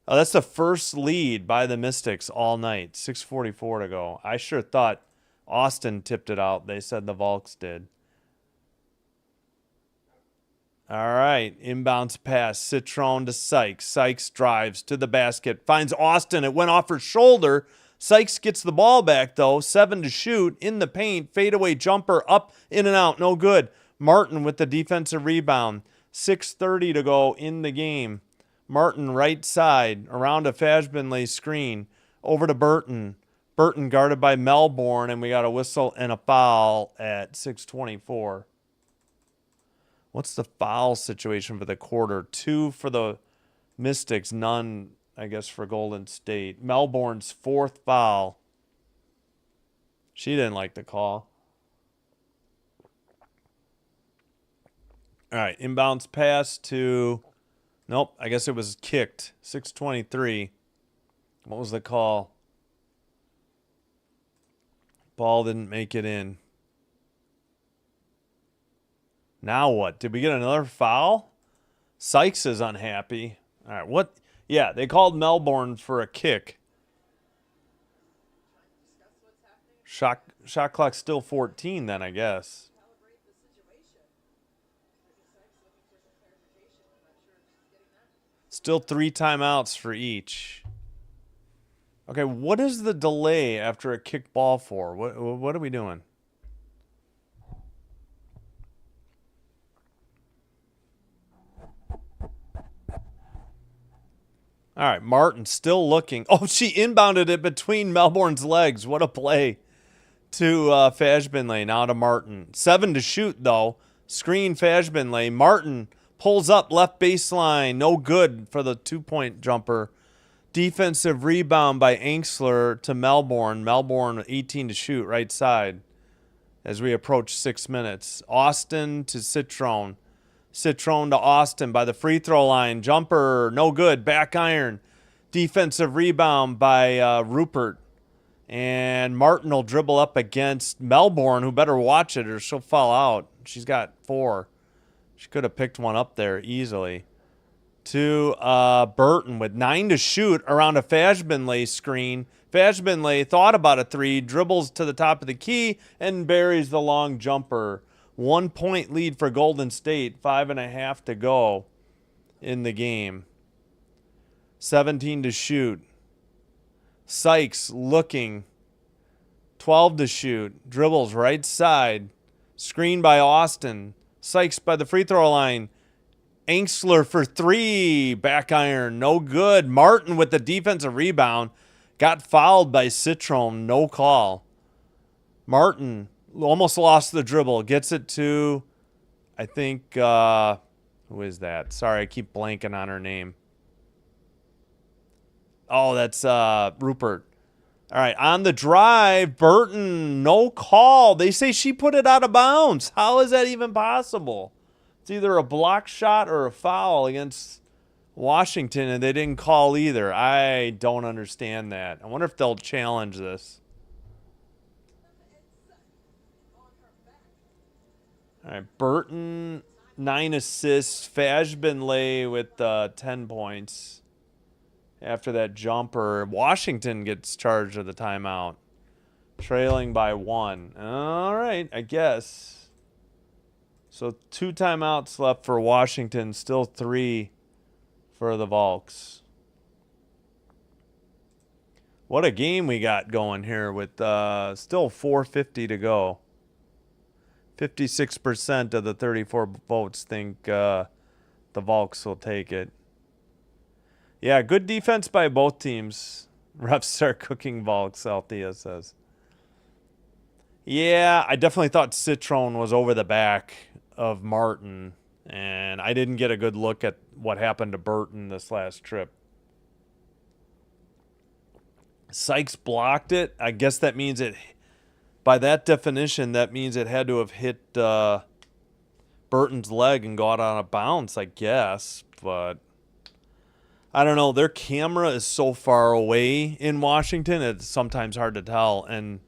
Oh, that's the first lead by the Mystics all night. 6:44 to go. I sure thought Austin tipped it out. They said the Valks did. All right. Inbounds pass. Citron to Sykes. Sykes drives to the basket. Finds Austin. It went off her shoulder. Sykes gets the ball back, though. 7 to shoot. In the paint. Fadeaway jumper. Up, in and out. No good. Martin with the defensive rebound. 6:30 to go in the game. Martin right side, around a Fashbinley screen, over to Burton. Burton guarded by Melbourne, and we got a whistle and a foul at 6:24. What's the foul situation for the quarter? 2 for the Mystics, none, I guess, for Golden State. Melbourne's 4th foul. She didn't like the call. All right, inbounds pass to... Nope, I guess it was kicked. 6:23. What was the call? Ball didn't make it in. Now what? Did we get another foul? Sykes is unhappy. All right, what? Yeah, they called Melbourne for a kick. Shot clock's still 14 then, I guess. Still 3 timeouts for each. Okay, what is the delay after a kick ball for? What are we doing? All right, Martin still looking. Oh, she inbounded it between Melbourne's legs. What a play to Fashbinley. Now to Martin. 7 to shoot, though. Screen Fashbinley. Martin pulls up left baseline. No good for the 2-point jumper. Defensive rebound by Anxler to Melbourne. Melbourne 18 to shoot right side as we approach 6 minutes. Austin to Citron. Citron to Austin by the free throw line. Jumper, no good. Back iron. Defensive rebound by Rupert. And Martin will dribble up against Melbourne, who better watch it or she'll fall out. She's got 4. She could have picked one up there easily. To Burton with 9 to shoot around a Fashbinley screen. Fashbinley thought about a 3, dribbles to the top of the key, and buries the long jumper. 1 point lead for Golden State. 5.5 to go in the game. 17 to shoot. Sykes looking. 12 to shoot. Dribbles right side. Screen by Austin. Sykes by the free throw line. Angstler for 3. Back iron. No good. Martin with the defensive rebound. Got fouled by Citrone. No call. Martin almost lost the dribble. Gets it to, I think, who is that? Sorry, I keep blanking on her name. Oh, that's Rupert. All right, on the drive, Burton, no call. They say she put it out of bounds. How is that even possible? It's either a block shot or a foul against Washington, and they didn't call either. I don't understand that. I wonder if they'll challenge this. All right, Burton, 9 assists. Fashbinley with 10 points. After that jumper, Washington gets charged of the timeout. Trailing by 1. All right, I guess. So 2 timeouts left for Washington. Still 3 for the Valks. What a game we got going here with still 4:50 to go. 56% of the 34 votes think the Valks will take it. Yeah, good defense by both teams. Refs are cooking Valks, Althea says. Yeah, I definitely thought Citrone was over the back of Martin, and I didn't get a good look at what happened to Burton this last trip. Sykes blocked it. I guess that means it, by that definition, that means it had to have hit Burton's leg and got out of bounds, I guess, but I don't know. Their camera is so far away in Washington, it's sometimes hard to tell. And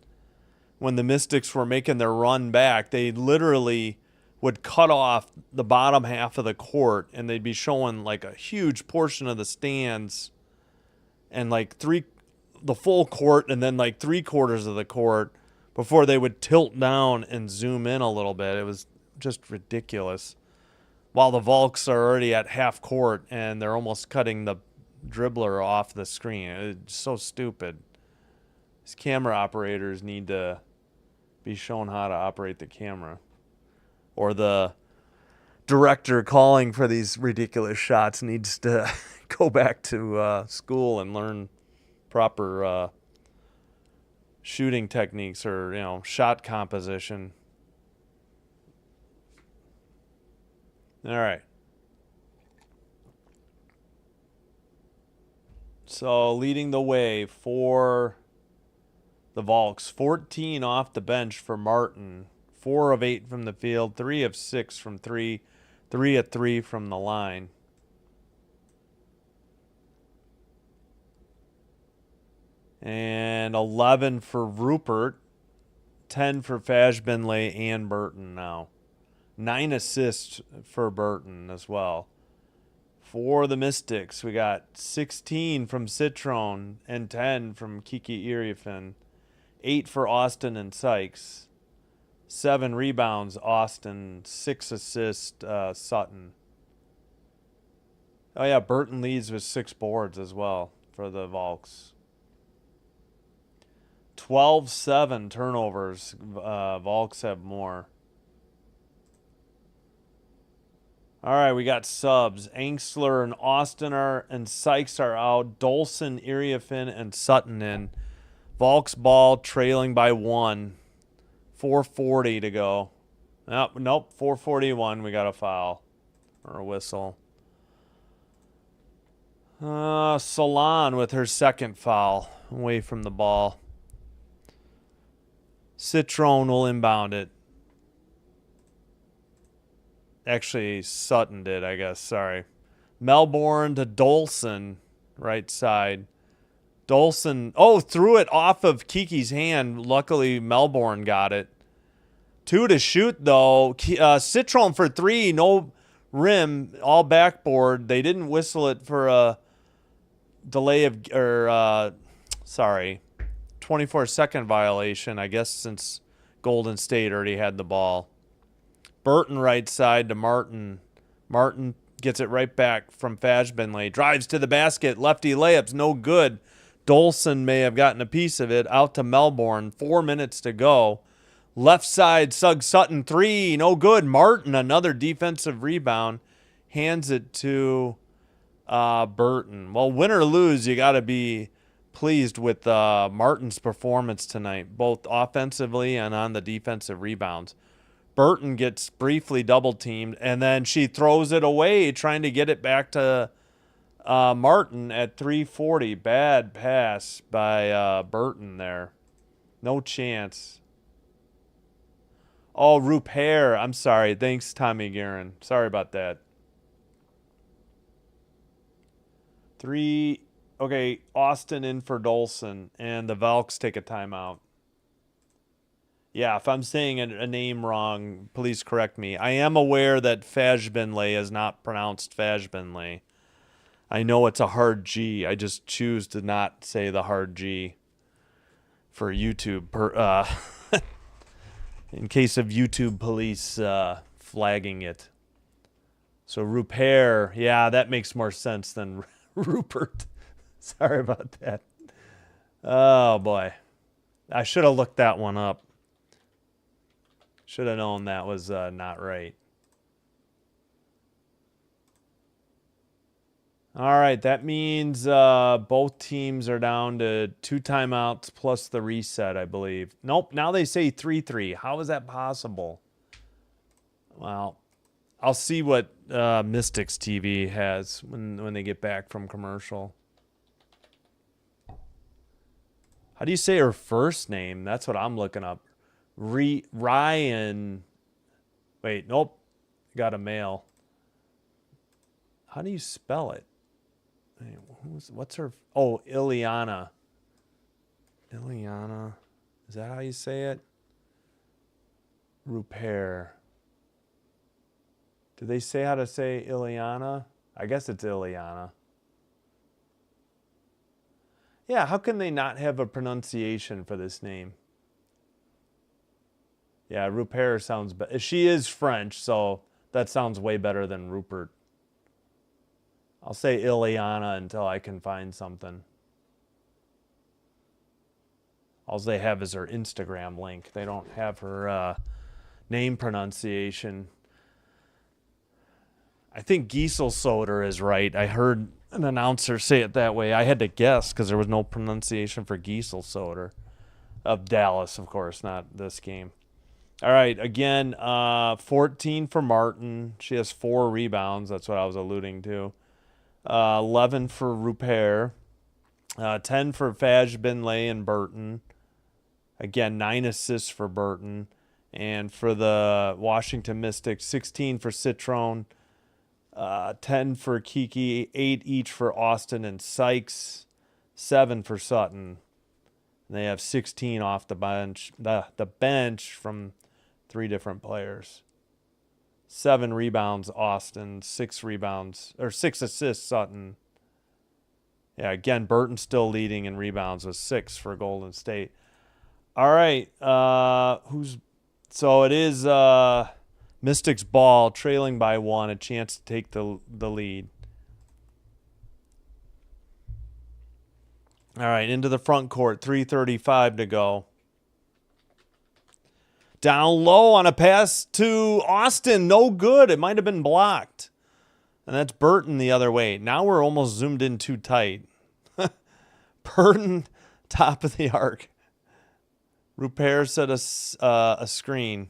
when the Mystics were making their run back, they literally would cut off the bottom half of the court, and they'd be showing like a huge portion of the stands and like the full court and then like 3/4 of the court before they would tilt down and zoom in a little bit. It was just ridiculous. While the Valks are already at half court and they're almost cutting the dribbler off the screen. It's so stupid. These camera operators need to be shown how to operate the camera. Or the director calling for these ridiculous shots needs to go back to school and learn proper shooting techniques or, shot composition. All right. So leading the way for the Valks, 14 off the bench for Martin, 4 of 8 from the field, 3 of 6 from 3, 3 of 3 from the line. And 11 for Rupert, 10 for Fashbinley and Burton now. 9 assists for Burton as well. For the Mystics, we got 16 from Citrone and 10 from Kiki Iriefin. 8 for Austin and Sykes. 7 rebounds, Austin. 6 assists, Sutton. Oh, yeah, Burton leads with 6 boards as well for the Valks. 12-7 turnovers. Valks have more. All right, we got subs. Angstler and Austin and Sykes are out. Dolson, Iriefin, and Sutton in. Valks ball trailing by 1. 4:40 to go. Nope, 4:41. We got a foul or a whistle. Salon with her second foul away from the ball. Citrone will inbound it. Actually, Sutton did, I guess. Sorry. Melbourne to Dolson, right side. Dolson, threw it off of Kiki's hand. Luckily, Melbourne got it. 2 to shoot, though. Citrone for 3, no rim, all backboard. They didn't whistle it for a delay of, 24-second violation, I guess, since Golden State already had the ball. Burton right side to Martin. Martin gets it right back from Fashbenley. Drives to the basket. Lefty layups, no good. Dolson may have gotten a piece of it. Out to Melbourne. 4 minutes to go. Left side, Sugg Sutton 3. No good. Martin, another defensive rebound. Hands it to Burton. Well, win or lose, you got to be pleased with Martin's performance tonight, both offensively and on the defensive rebounds. Burton gets briefly double-teamed, and then she throws it away, trying to get it back to Martin at 3:40. Bad pass by Burton there. No chance. Oh, Rupert. I'm sorry. Thanks, Tommy Guerin. Sorry about that. Okay, Austin in for Dolson, and the Valks take a timeout. Yeah, if I'm saying a name wrong, please correct me. I am aware that Fashbenley is not pronounced Fashbenley. I know it's a hard G. I just choose to not say the hard G for YouTube, in case of YouTube police flagging it. So Rupert, yeah, that makes more sense than Rupert. Sorry about that. Oh, boy. I should have looked that one up. Should have known that was not right. All right, that means both teams are down to 2 timeouts plus the reset, I believe. Nope, now they say 3-3. How is that possible? Well, I'll see what Mystics TV has when they get back from commercial. How do you say her first name? That's what I'm looking up. Ryan. Wait, nope. Got a mail. How do you spell it? What's her? Oh, Ileana. Ileana. Is that how you say it? Rupert. Do they say how to say Ileana? I guess it's Ileana. Yeah, how can they not have a pronunciation for this name? Yeah, Rupert sounds better. She is French, so that sounds way better than Rupert. I'll say Ileana until I can find something. All they have is her Instagram link. They don't have her name pronunciation. I think Gieselsoder is right. I heard an announcer say it that way. I had to guess because there was no pronunciation for Gieselsoder. Of Dallas, of course, not this game. All right, again, 14 for Martin. She has 4 rebounds. That's what I was alluding to. 11 for Rupert. 10 for Fashbenley and Burton. Again, 9 assists for Burton. And for the Washington Mystics, 16 for Citrone. 10 for Kiki. 8 each for Austin and Sykes. 7 for Sutton. And they have 16 off the bench. The bench from 3 different players. 7 rebounds, Austin. 6 assists, Sutton. Yeah, again, Burton still leading in rebounds with 6 for Golden State. All right, so it is Mystics ball, trailing by 1, a chance to take the lead. All right, into the front court, 3:35 to go. Down low on a pass to Austin. No good. It might have been blocked. And that's Burton the other way. Now we're almost zoomed in too tight. Burton, top of the arc. Rupert set a screen.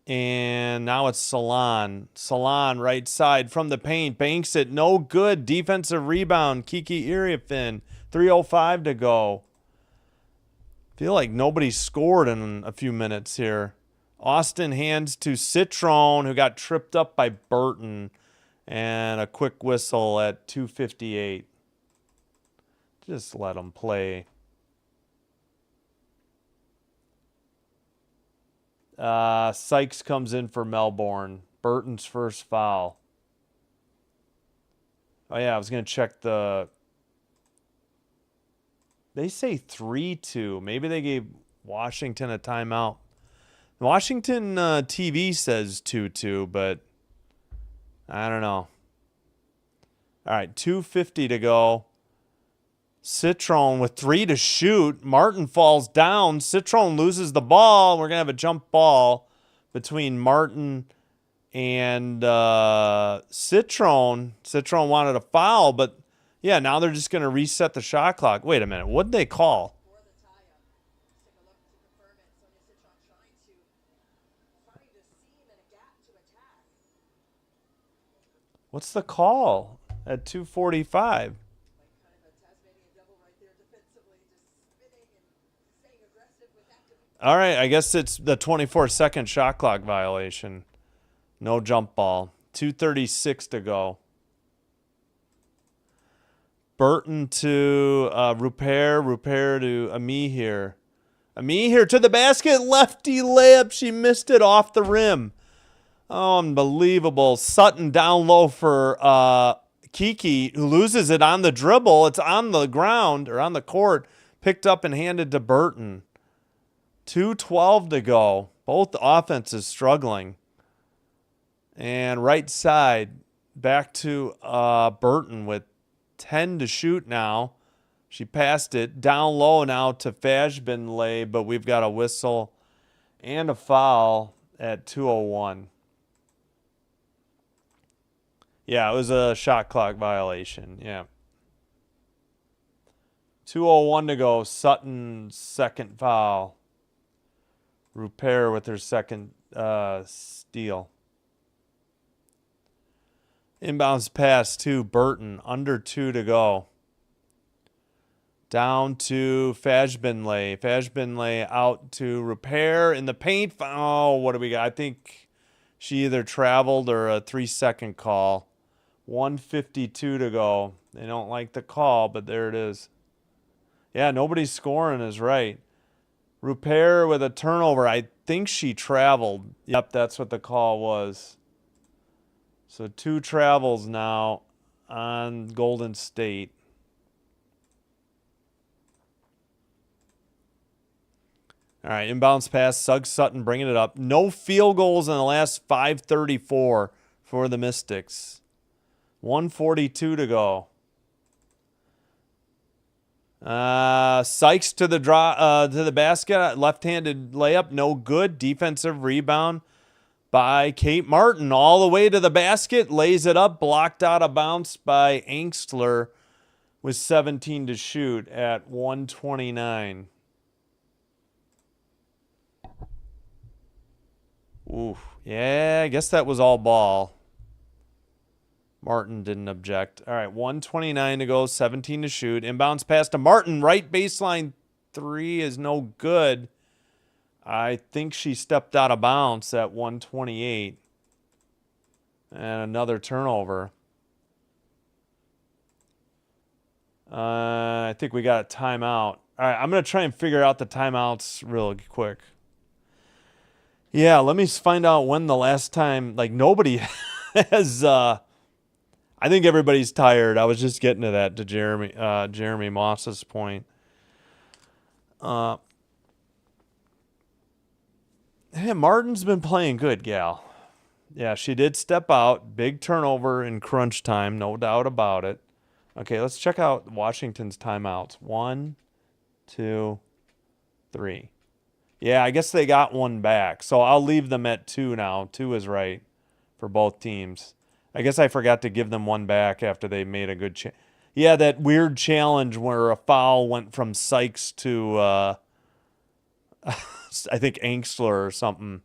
And now it's Salon. Salon, right side from the paint. Banks it. No good. Defensive rebound. Kiki Iriafin. 3:05 to go. Feel like nobody scored in a few minutes here. Austin hands to Citrone, who got tripped up by Burton. And a quick whistle at 2:58. Just let them play. Sykes comes in for Melbourne. Burton's first foul. Oh, yeah, I was going to check the... They say 3-2. Maybe they gave Washington a timeout. Washington TV says 2-2, but I don't know. All right, 2:50 to go. Citron with 3 to shoot. Martin falls down. Citron loses the ball. We're going to have a jump ball between Martin and Citron. Citron wanted a foul, but yeah, now they're just going to reset the shot clock. Wait a minute. What'd they call? For the tie-up. Let's take a look to confirm it. Sonia Citron trying to find a seam and a gap to attack. What's the call at 2:45? Like kind of a Tasmanian devil right there defensively, just spinning and staying aggressive with that. All right, I guess it's the 24-second shot clock violation. No jump ball. 2:36 to go. Burton to Rupert to Amihir. Amihir to the basket. Lefty layup. She missed it off the rim. Oh, unbelievable. Sutton down low for Kiki, who loses it on the dribble. It's on the ground or on the court. Picked up and handed to Burton. 2:12 to go. Both offenses struggling. And right side, back to Burton with 10 to shoot now. She passed it down low now to Fashbinley, but we've got a whistle and a foul at 2:01. Yeah, it was a shot clock violation. Yeah. 2:01 to go. Sutton's second foul. Rupert with her second steal. Inbounds pass to Burton. Under 2 to go. Down to Fashbinley. Fashbinley out to Rupert in the paint. Oh, what do we got? I think she either traveled or a 3-second call. 1:52 to go. They don't like the call, but there it is. Yeah, nobody's scoring is right. Rupert with a turnover. I think she traveled. Yep, that's what the call was. So 2 travels now on Golden State. All right, inbounds pass. Suggs Sutton bringing it up. No field goals in the last 5:34 for the Mystics. 1:42 to go. Sykes to the basket. Left-handed layup, no good. Defensive rebound by Kate Martin. All the way to the basket. Lays it up. Blocked out of bounds by Angstler with 17 to shoot at 1:29. Ooh, yeah, I guess that was all ball. Martin didn't object. All right, 1:29 to go, 17 to shoot. Inbounds pass to Martin. Right baseline 3 is no good. I think she stepped out of bounds at 1:28. And another turnover. I think we got a timeout. All right, I'm going to try and figure out the timeouts real quick. Yeah, let me find out when the last time, like nobody has, I think everybody's tired. I was just getting to that to Jeremy Moss's point. Hey, Martin's been playing good, gal. Yeah, she did step out. Big turnover in crunch time, no doubt about it. Okay, let's check out Washington's timeouts. 1, 2, 3. Yeah, I guess they got one back. So I'll leave them at 2 now. 2 is right for both teams. I guess I forgot to give them one back after they made a good yeah, that weird challenge where a foul went from Sykes to I think Angstler or something.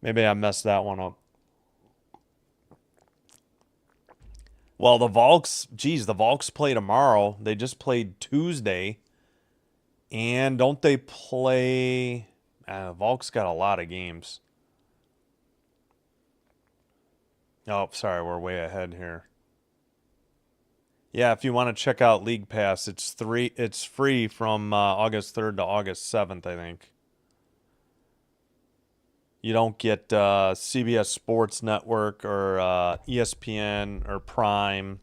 Maybe I messed that one up. Well, the Volks play tomorrow. They just played Tuesday. And don't they play... Volks got a lot of games. Oh, sorry, we're way ahead here. Yeah, if you want to check out League Pass, it's free from August 3rd to August 7th, I think. You don't get CBS Sports Network or ESPN or Prime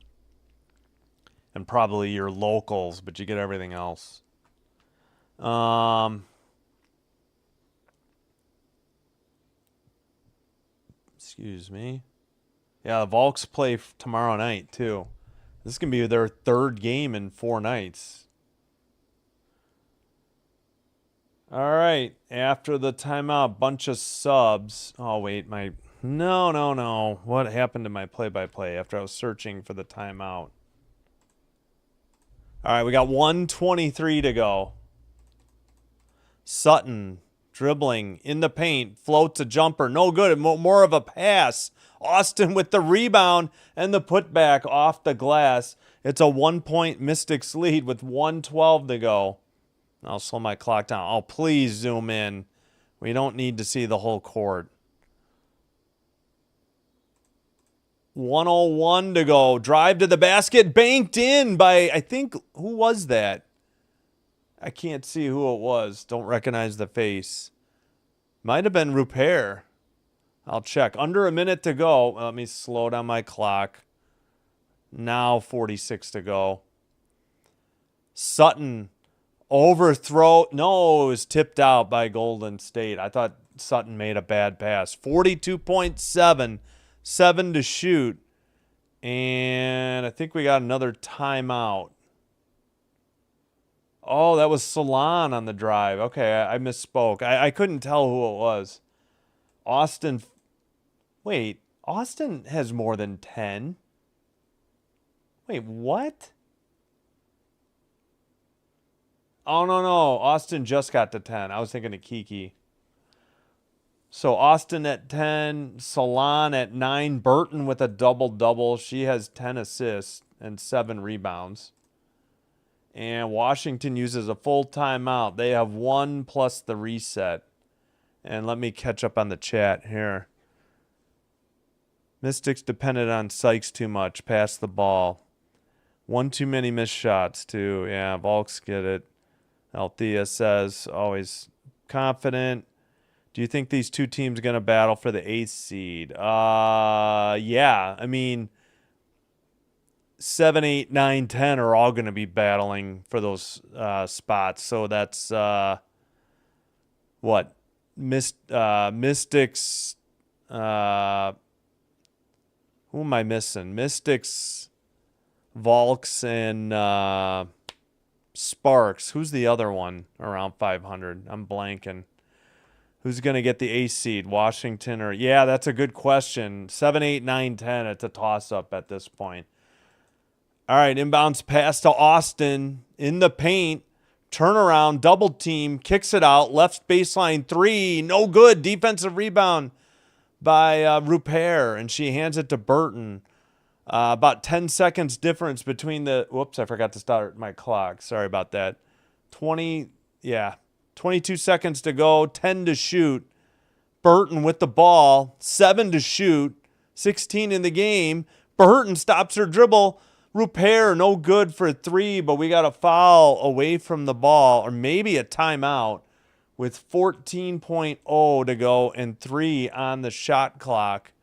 and probably your locals, but you get everything else. Excuse me. Yeah, the Volks play tomorrow night, too. This is going to be their third game in 4 nights. All right. After the timeout, bunch of subs. Oh, wait. No. What happened to my play-by-play after I was searching for the timeout? All right, we got 1:23 to go. Sutton dribbling in the paint, floats a jumper, no good, more of a pass. Austin with the rebound and the putback off the glass. It's a 1-point Mystics lead with 1:12 to go. I'll slow my clock down. Oh, please zoom in. We don't need to see the whole court. 1:01 to go. Drive to the basket, banked in by, I think, who was that? I can't see who it was. Don't recognize the face. Might have been Rupert. I'll check. Under a minute to go. Let me slow down my clock. Now 46 to go. Sutton overthrow. No, it was tipped out by Golden State. I thought Sutton made a bad pass. 42.7. 7 to shoot. And I think we got another timeout. Oh, that was Salon on the drive. Okay, I misspoke. I couldn't tell who it was. Austin. Wait, Austin has more than 10. Wait, what? Oh, no. Austin just got to 10. I was thinking of Kiki. So Austin at 10, Salon at 9, Burton with a double-double. She has 10 assists and 7 rebounds. And Washington uses a full timeout. They have 1 plus the reset. And let me catch up on the chat here. Mystics depended on Sykes too much. Pass the ball. 1 too many missed shots, too. Yeah, Volks get it. Althea says, always confident. Do you think these two teams are going to battle for the 8th seed? Yeah. I mean, 7, 8, 9, 10 are all going to be battling for those spots. So that's what? Mystics. Who am I missing? Mystics, Volks, and Sparks. Who's the other one around 500? I'm blanking. Who's going to get the 8th seed? Washington or... Yeah, that's a good question. 7, 8, 9, 10. It's a toss-up at this point. All right, inbounds pass to Austin in the paint. Turnaround, double team, kicks it out. Left baseline 3. No good. Defensive rebound by Rupert, and she hands it to Burton. About 10 seconds difference between the... Whoops, I forgot to start my clock. Sorry about that. 22 seconds to go, 10 to shoot. Burton with the ball, 7 to shoot, 16 in the game. Burton stops her dribble. Rupert, no good for 3, but we got a foul away from the ball, or maybe a timeout, with 14.0 to go and 3 on the shot clock.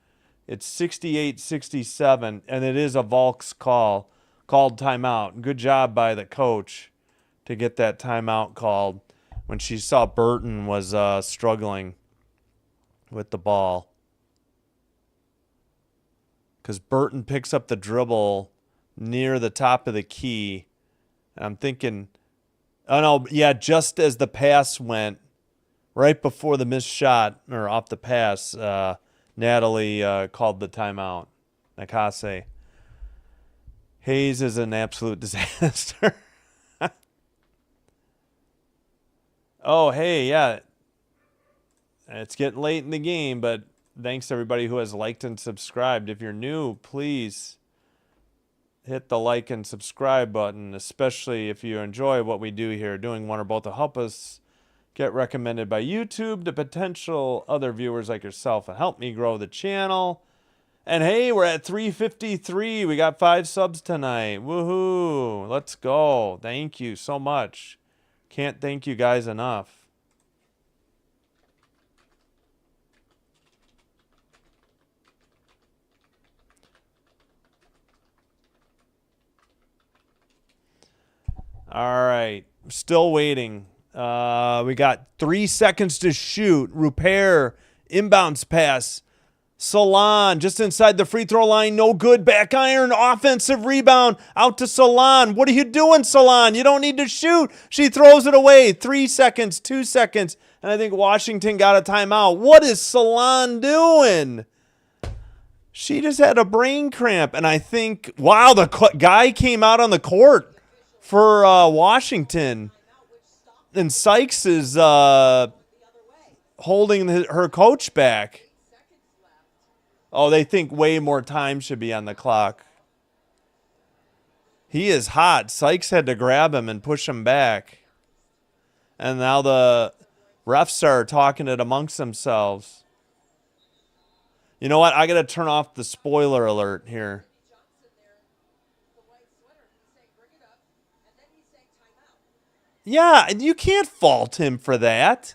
It's 68-67, and it is a Volks called timeout. Good job by the coach to get that timeout called when she saw Burton was struggling with the ball. Because Burton picks up the dribble near the top of the key. And I'm thinking, oh no, yeah, just as the pass went, right before the missed shot, or off the pass, Natalie called the timeout. Nakase. Hayes is an absolute disaster. Oh, hey, yeah. It's getting late in the game, but thanks to everybody who has liked and subscribed. If you're new, please hit the like and subscribe button, especially if you enjoy what we do here. Doing one or both to help us get recommended by YouTube to potential other viewers like yourself and help me grow the channel. And hey, we're at 353. We got 5 subs tonight. Woohoo. Let's go. Thank you so much. Can't thank you guys enough. All right. Still waiting. We got 3 seconds to shoot. Rupert, inbounds pass. Salon just inside the free throw line. No good. Back iron. Offensive rebound. Out to Salon. What are you doing, Salon? You don't need to shoot. She throws it away. 3 seconds, 2 seconds. And I think Washington got a timeout. What is Salon doing? She just had a brain cramp. And I think, wow, the guy came out on the court for Washington. And Sykes is holding her coach back. Oh, they think way more time should be on the clock. He is hot. Sykes had to grab him and push him back. And now the refs are talking it amongst themselves. You know what? I got to turn off the spoiler alert here. Yeah, you can't fault him for that.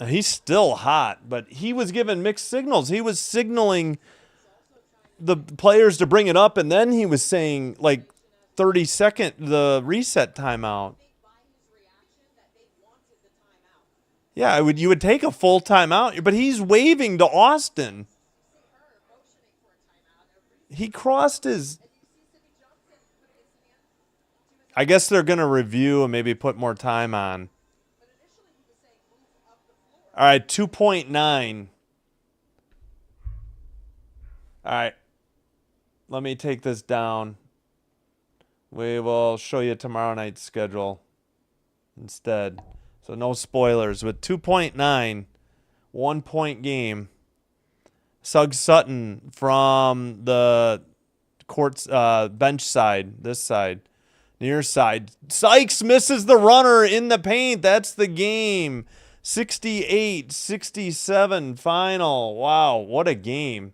He's still hot, but he was given mixed signals. He was signaling the players to bring it up, and then he was saying, like, 30-second, the reset timeout. Yeah, you would take a full timeout, but he's waving to Austin. He crossed his... I guess they're going to review and maybe put more time on. All right, 2.9. All right. Let me take this down. We will show you tomorrow night's schedule instead. So no spoilers. With 2.9, 1 point game. Suggs Sutton from the court's bench side, this side, near side. Sykes misses the runner in the paint. That's the game. 68-67 final. Wow, what a game.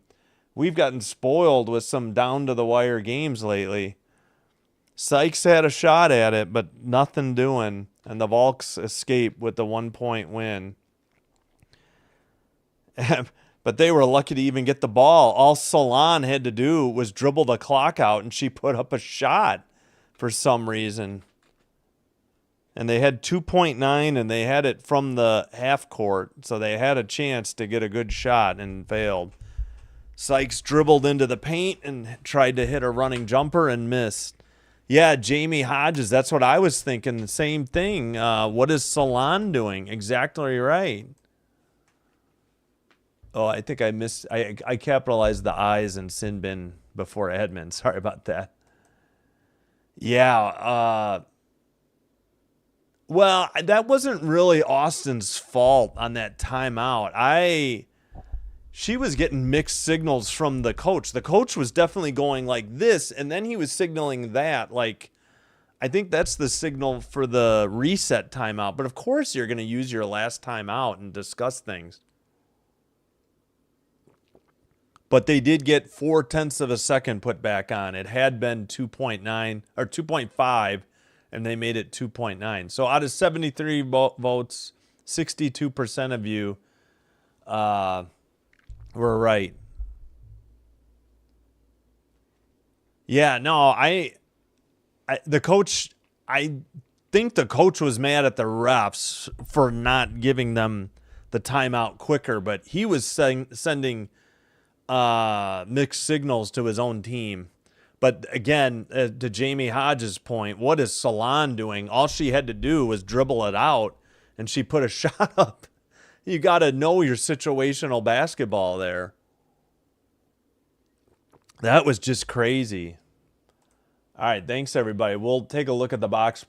We've gotten spoiled with some down-to-the-wire games lately. Sykes had a shot at it, but nothing doing. And the Volks escape with the 1 point win. But they were lucky to even get the ball. All Salon had to do was dribble the clock out, and she put up a shot for some reason. And they had 2.9, and they had it from the half court. So they had a chance to get a good shot and failed. Sykes dribbled into the paint and tried to hit a running jumper and missed. Yeah, Jamie Hodges, that's what I was thinking. The same thing. What is Salon doing? Exactly right. Oh, I think I missed. I capitalized the I's in sin bin before Edmund. Sorry about that. Yeah, well, that wasn't really Austin's fault on that timeout. She was getting mixed signals from the coach. The coach was definitely going like this, and then he was signaling that. Like, I think that's the signal for the reset timeout. But of course you're going to use your last timeout and discuss things. But they did get 0.4 of a second put back on. It had been 2.9 or 2.5. And they made it 2.9. So out of 73 votes, 62% of you were right. Yeah, no, the coach, I think the coach was mad at the refs for not giving them the timeout quicker, but he was sending mixed signals to his own team. But again, to Jamie Hodges' point, what is Salon doing? All she had to do was dribble it out, and she put a shot up. You got to know your situational basketball there. That was just crazy. All right, thanks, everybody. We'll take a look at the box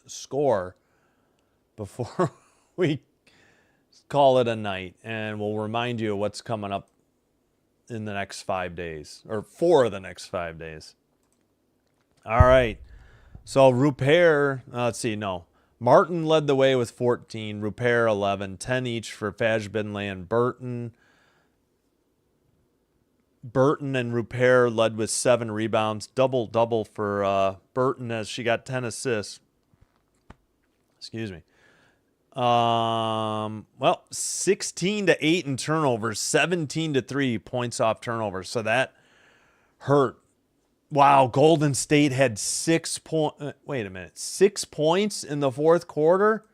score before we call it a night, and we'll remind you of what's coming up in the next 5 days, or for the next 5 days. All right. So Rupert, Martin led the way with 14, Rupert 11, 10 each for Fajbinley and Burton. Burton and Rupert led with 7 rebounds, double for Burton as she got 10 assists. Excuse me. 16-8 in turnovers, 17-3 points off turnovers. So that hurt. Wow, Golden State had 6 points in the fourth quarter.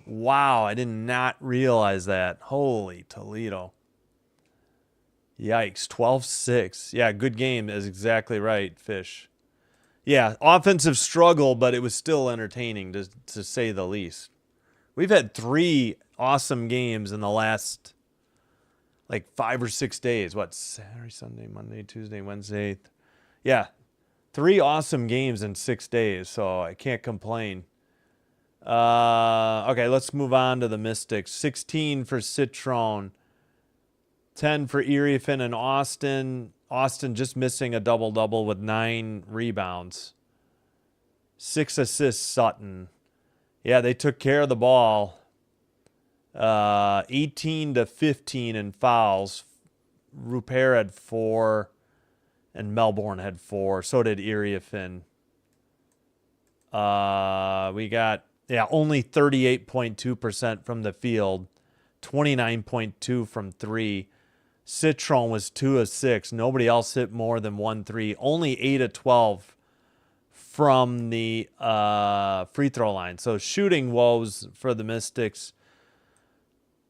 Wow, I did not realize that. Holy Toledo. Yikes, 12-6. Yeah, good game is exactly right, Fish. Yeah, offensive struggle, but it was still entertaining to say the least. We've had 3 awesome games in the last like 5 or 6 days. What, Saturday, Sunday, Monday, Tuesday, Wednesday? Yeah, 3 awesome games in 6 days, so I can't complain. Okay, let's move on to the Mystics. 16 for Citron, 10 for Eriefin and Austin. Austin just missing a double-double with 9 rebounds. 6 assists, Sutton. Yeah, they took care of the ball. 18 to 15 in fouls. Rupert had 4, and Melbourne had 4. So did Eriefin. We got, only 38.2% from the field, 29.2 from 3. Citron was 2 of 6. Nobody else hit more than 1 3. Only 8 of 12 from the free throw line. So shooting woes for the Mystics.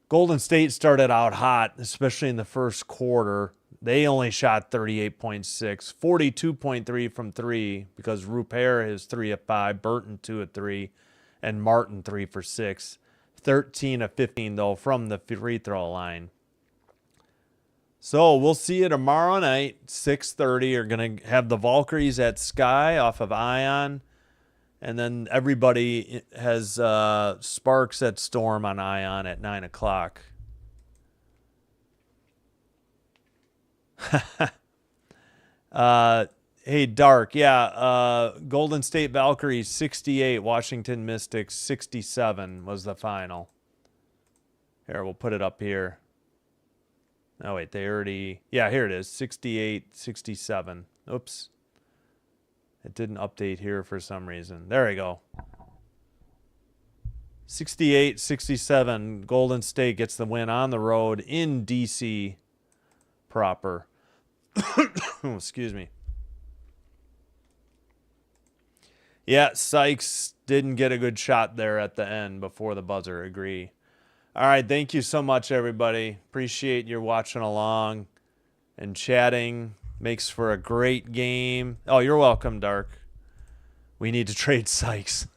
Golden State started out hot, especially in the first quarter. They only shot 38.6, 42.3 from 3 because Rupert is 3 of 5, Burton 2 of 3, and Martin 3 for 6. 13 of 15, though, from the free throw line. So we'll see you tomorrow night, 6:30. You're going to have the Valkyries at Sky off of Ion. And then everybody has Sparks at Storm on Ion at 9 o'clock. Hey, Dark. Golden State Valkyries 68, Washington Mystics 67 was the final. Here, we'll put it up here. Oh, wait, they already... Yeah, here it is, 68-67. Oops. It didn't update here for some reason. There we go. 68-67. Golden State gets the win on the road in D.C. proper. Excuse me. Yeah, Sykes didn't get a good shot there at the end before the buzzer. Agree. All right, thank you so much, everybody. Appreciate your watching along and chatting. Makes for a great game. Oh, you're welcome, Dark. We need to trade Sykes.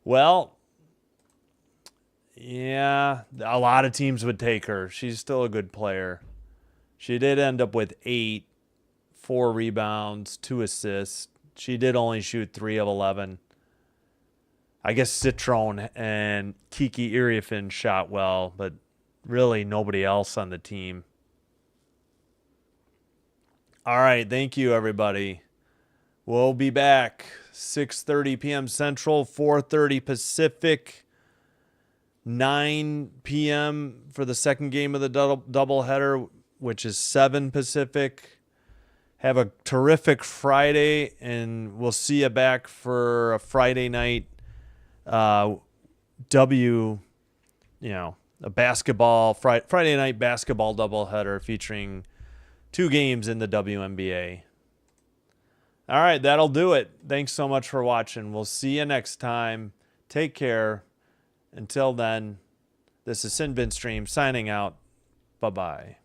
Well, yeah, a lot of teams would take her. She's still a good player. She did end up with 8, 4 rebounds, 2 assists. She did only shoot 3 of 11. I guess Citron and Kiki Eriefin shot well, but really nobody else on the team. All right, thank you, everybody. We'll be back 6:30 p.m. Central, 4:30 Pacific, 9 p.m. for the second game of the doubleheader, which is 7 Pacific. Have a terrific Friday, and we'll see you back for a Friday night a basketball Friday night basketball doubleheader featuring 2 games in the WNBA. All right, that'll do it. Thanks so much for watching. We'll see you next time. Take care. Until then, this is Sin Bin Stream signing out. Bye-bye.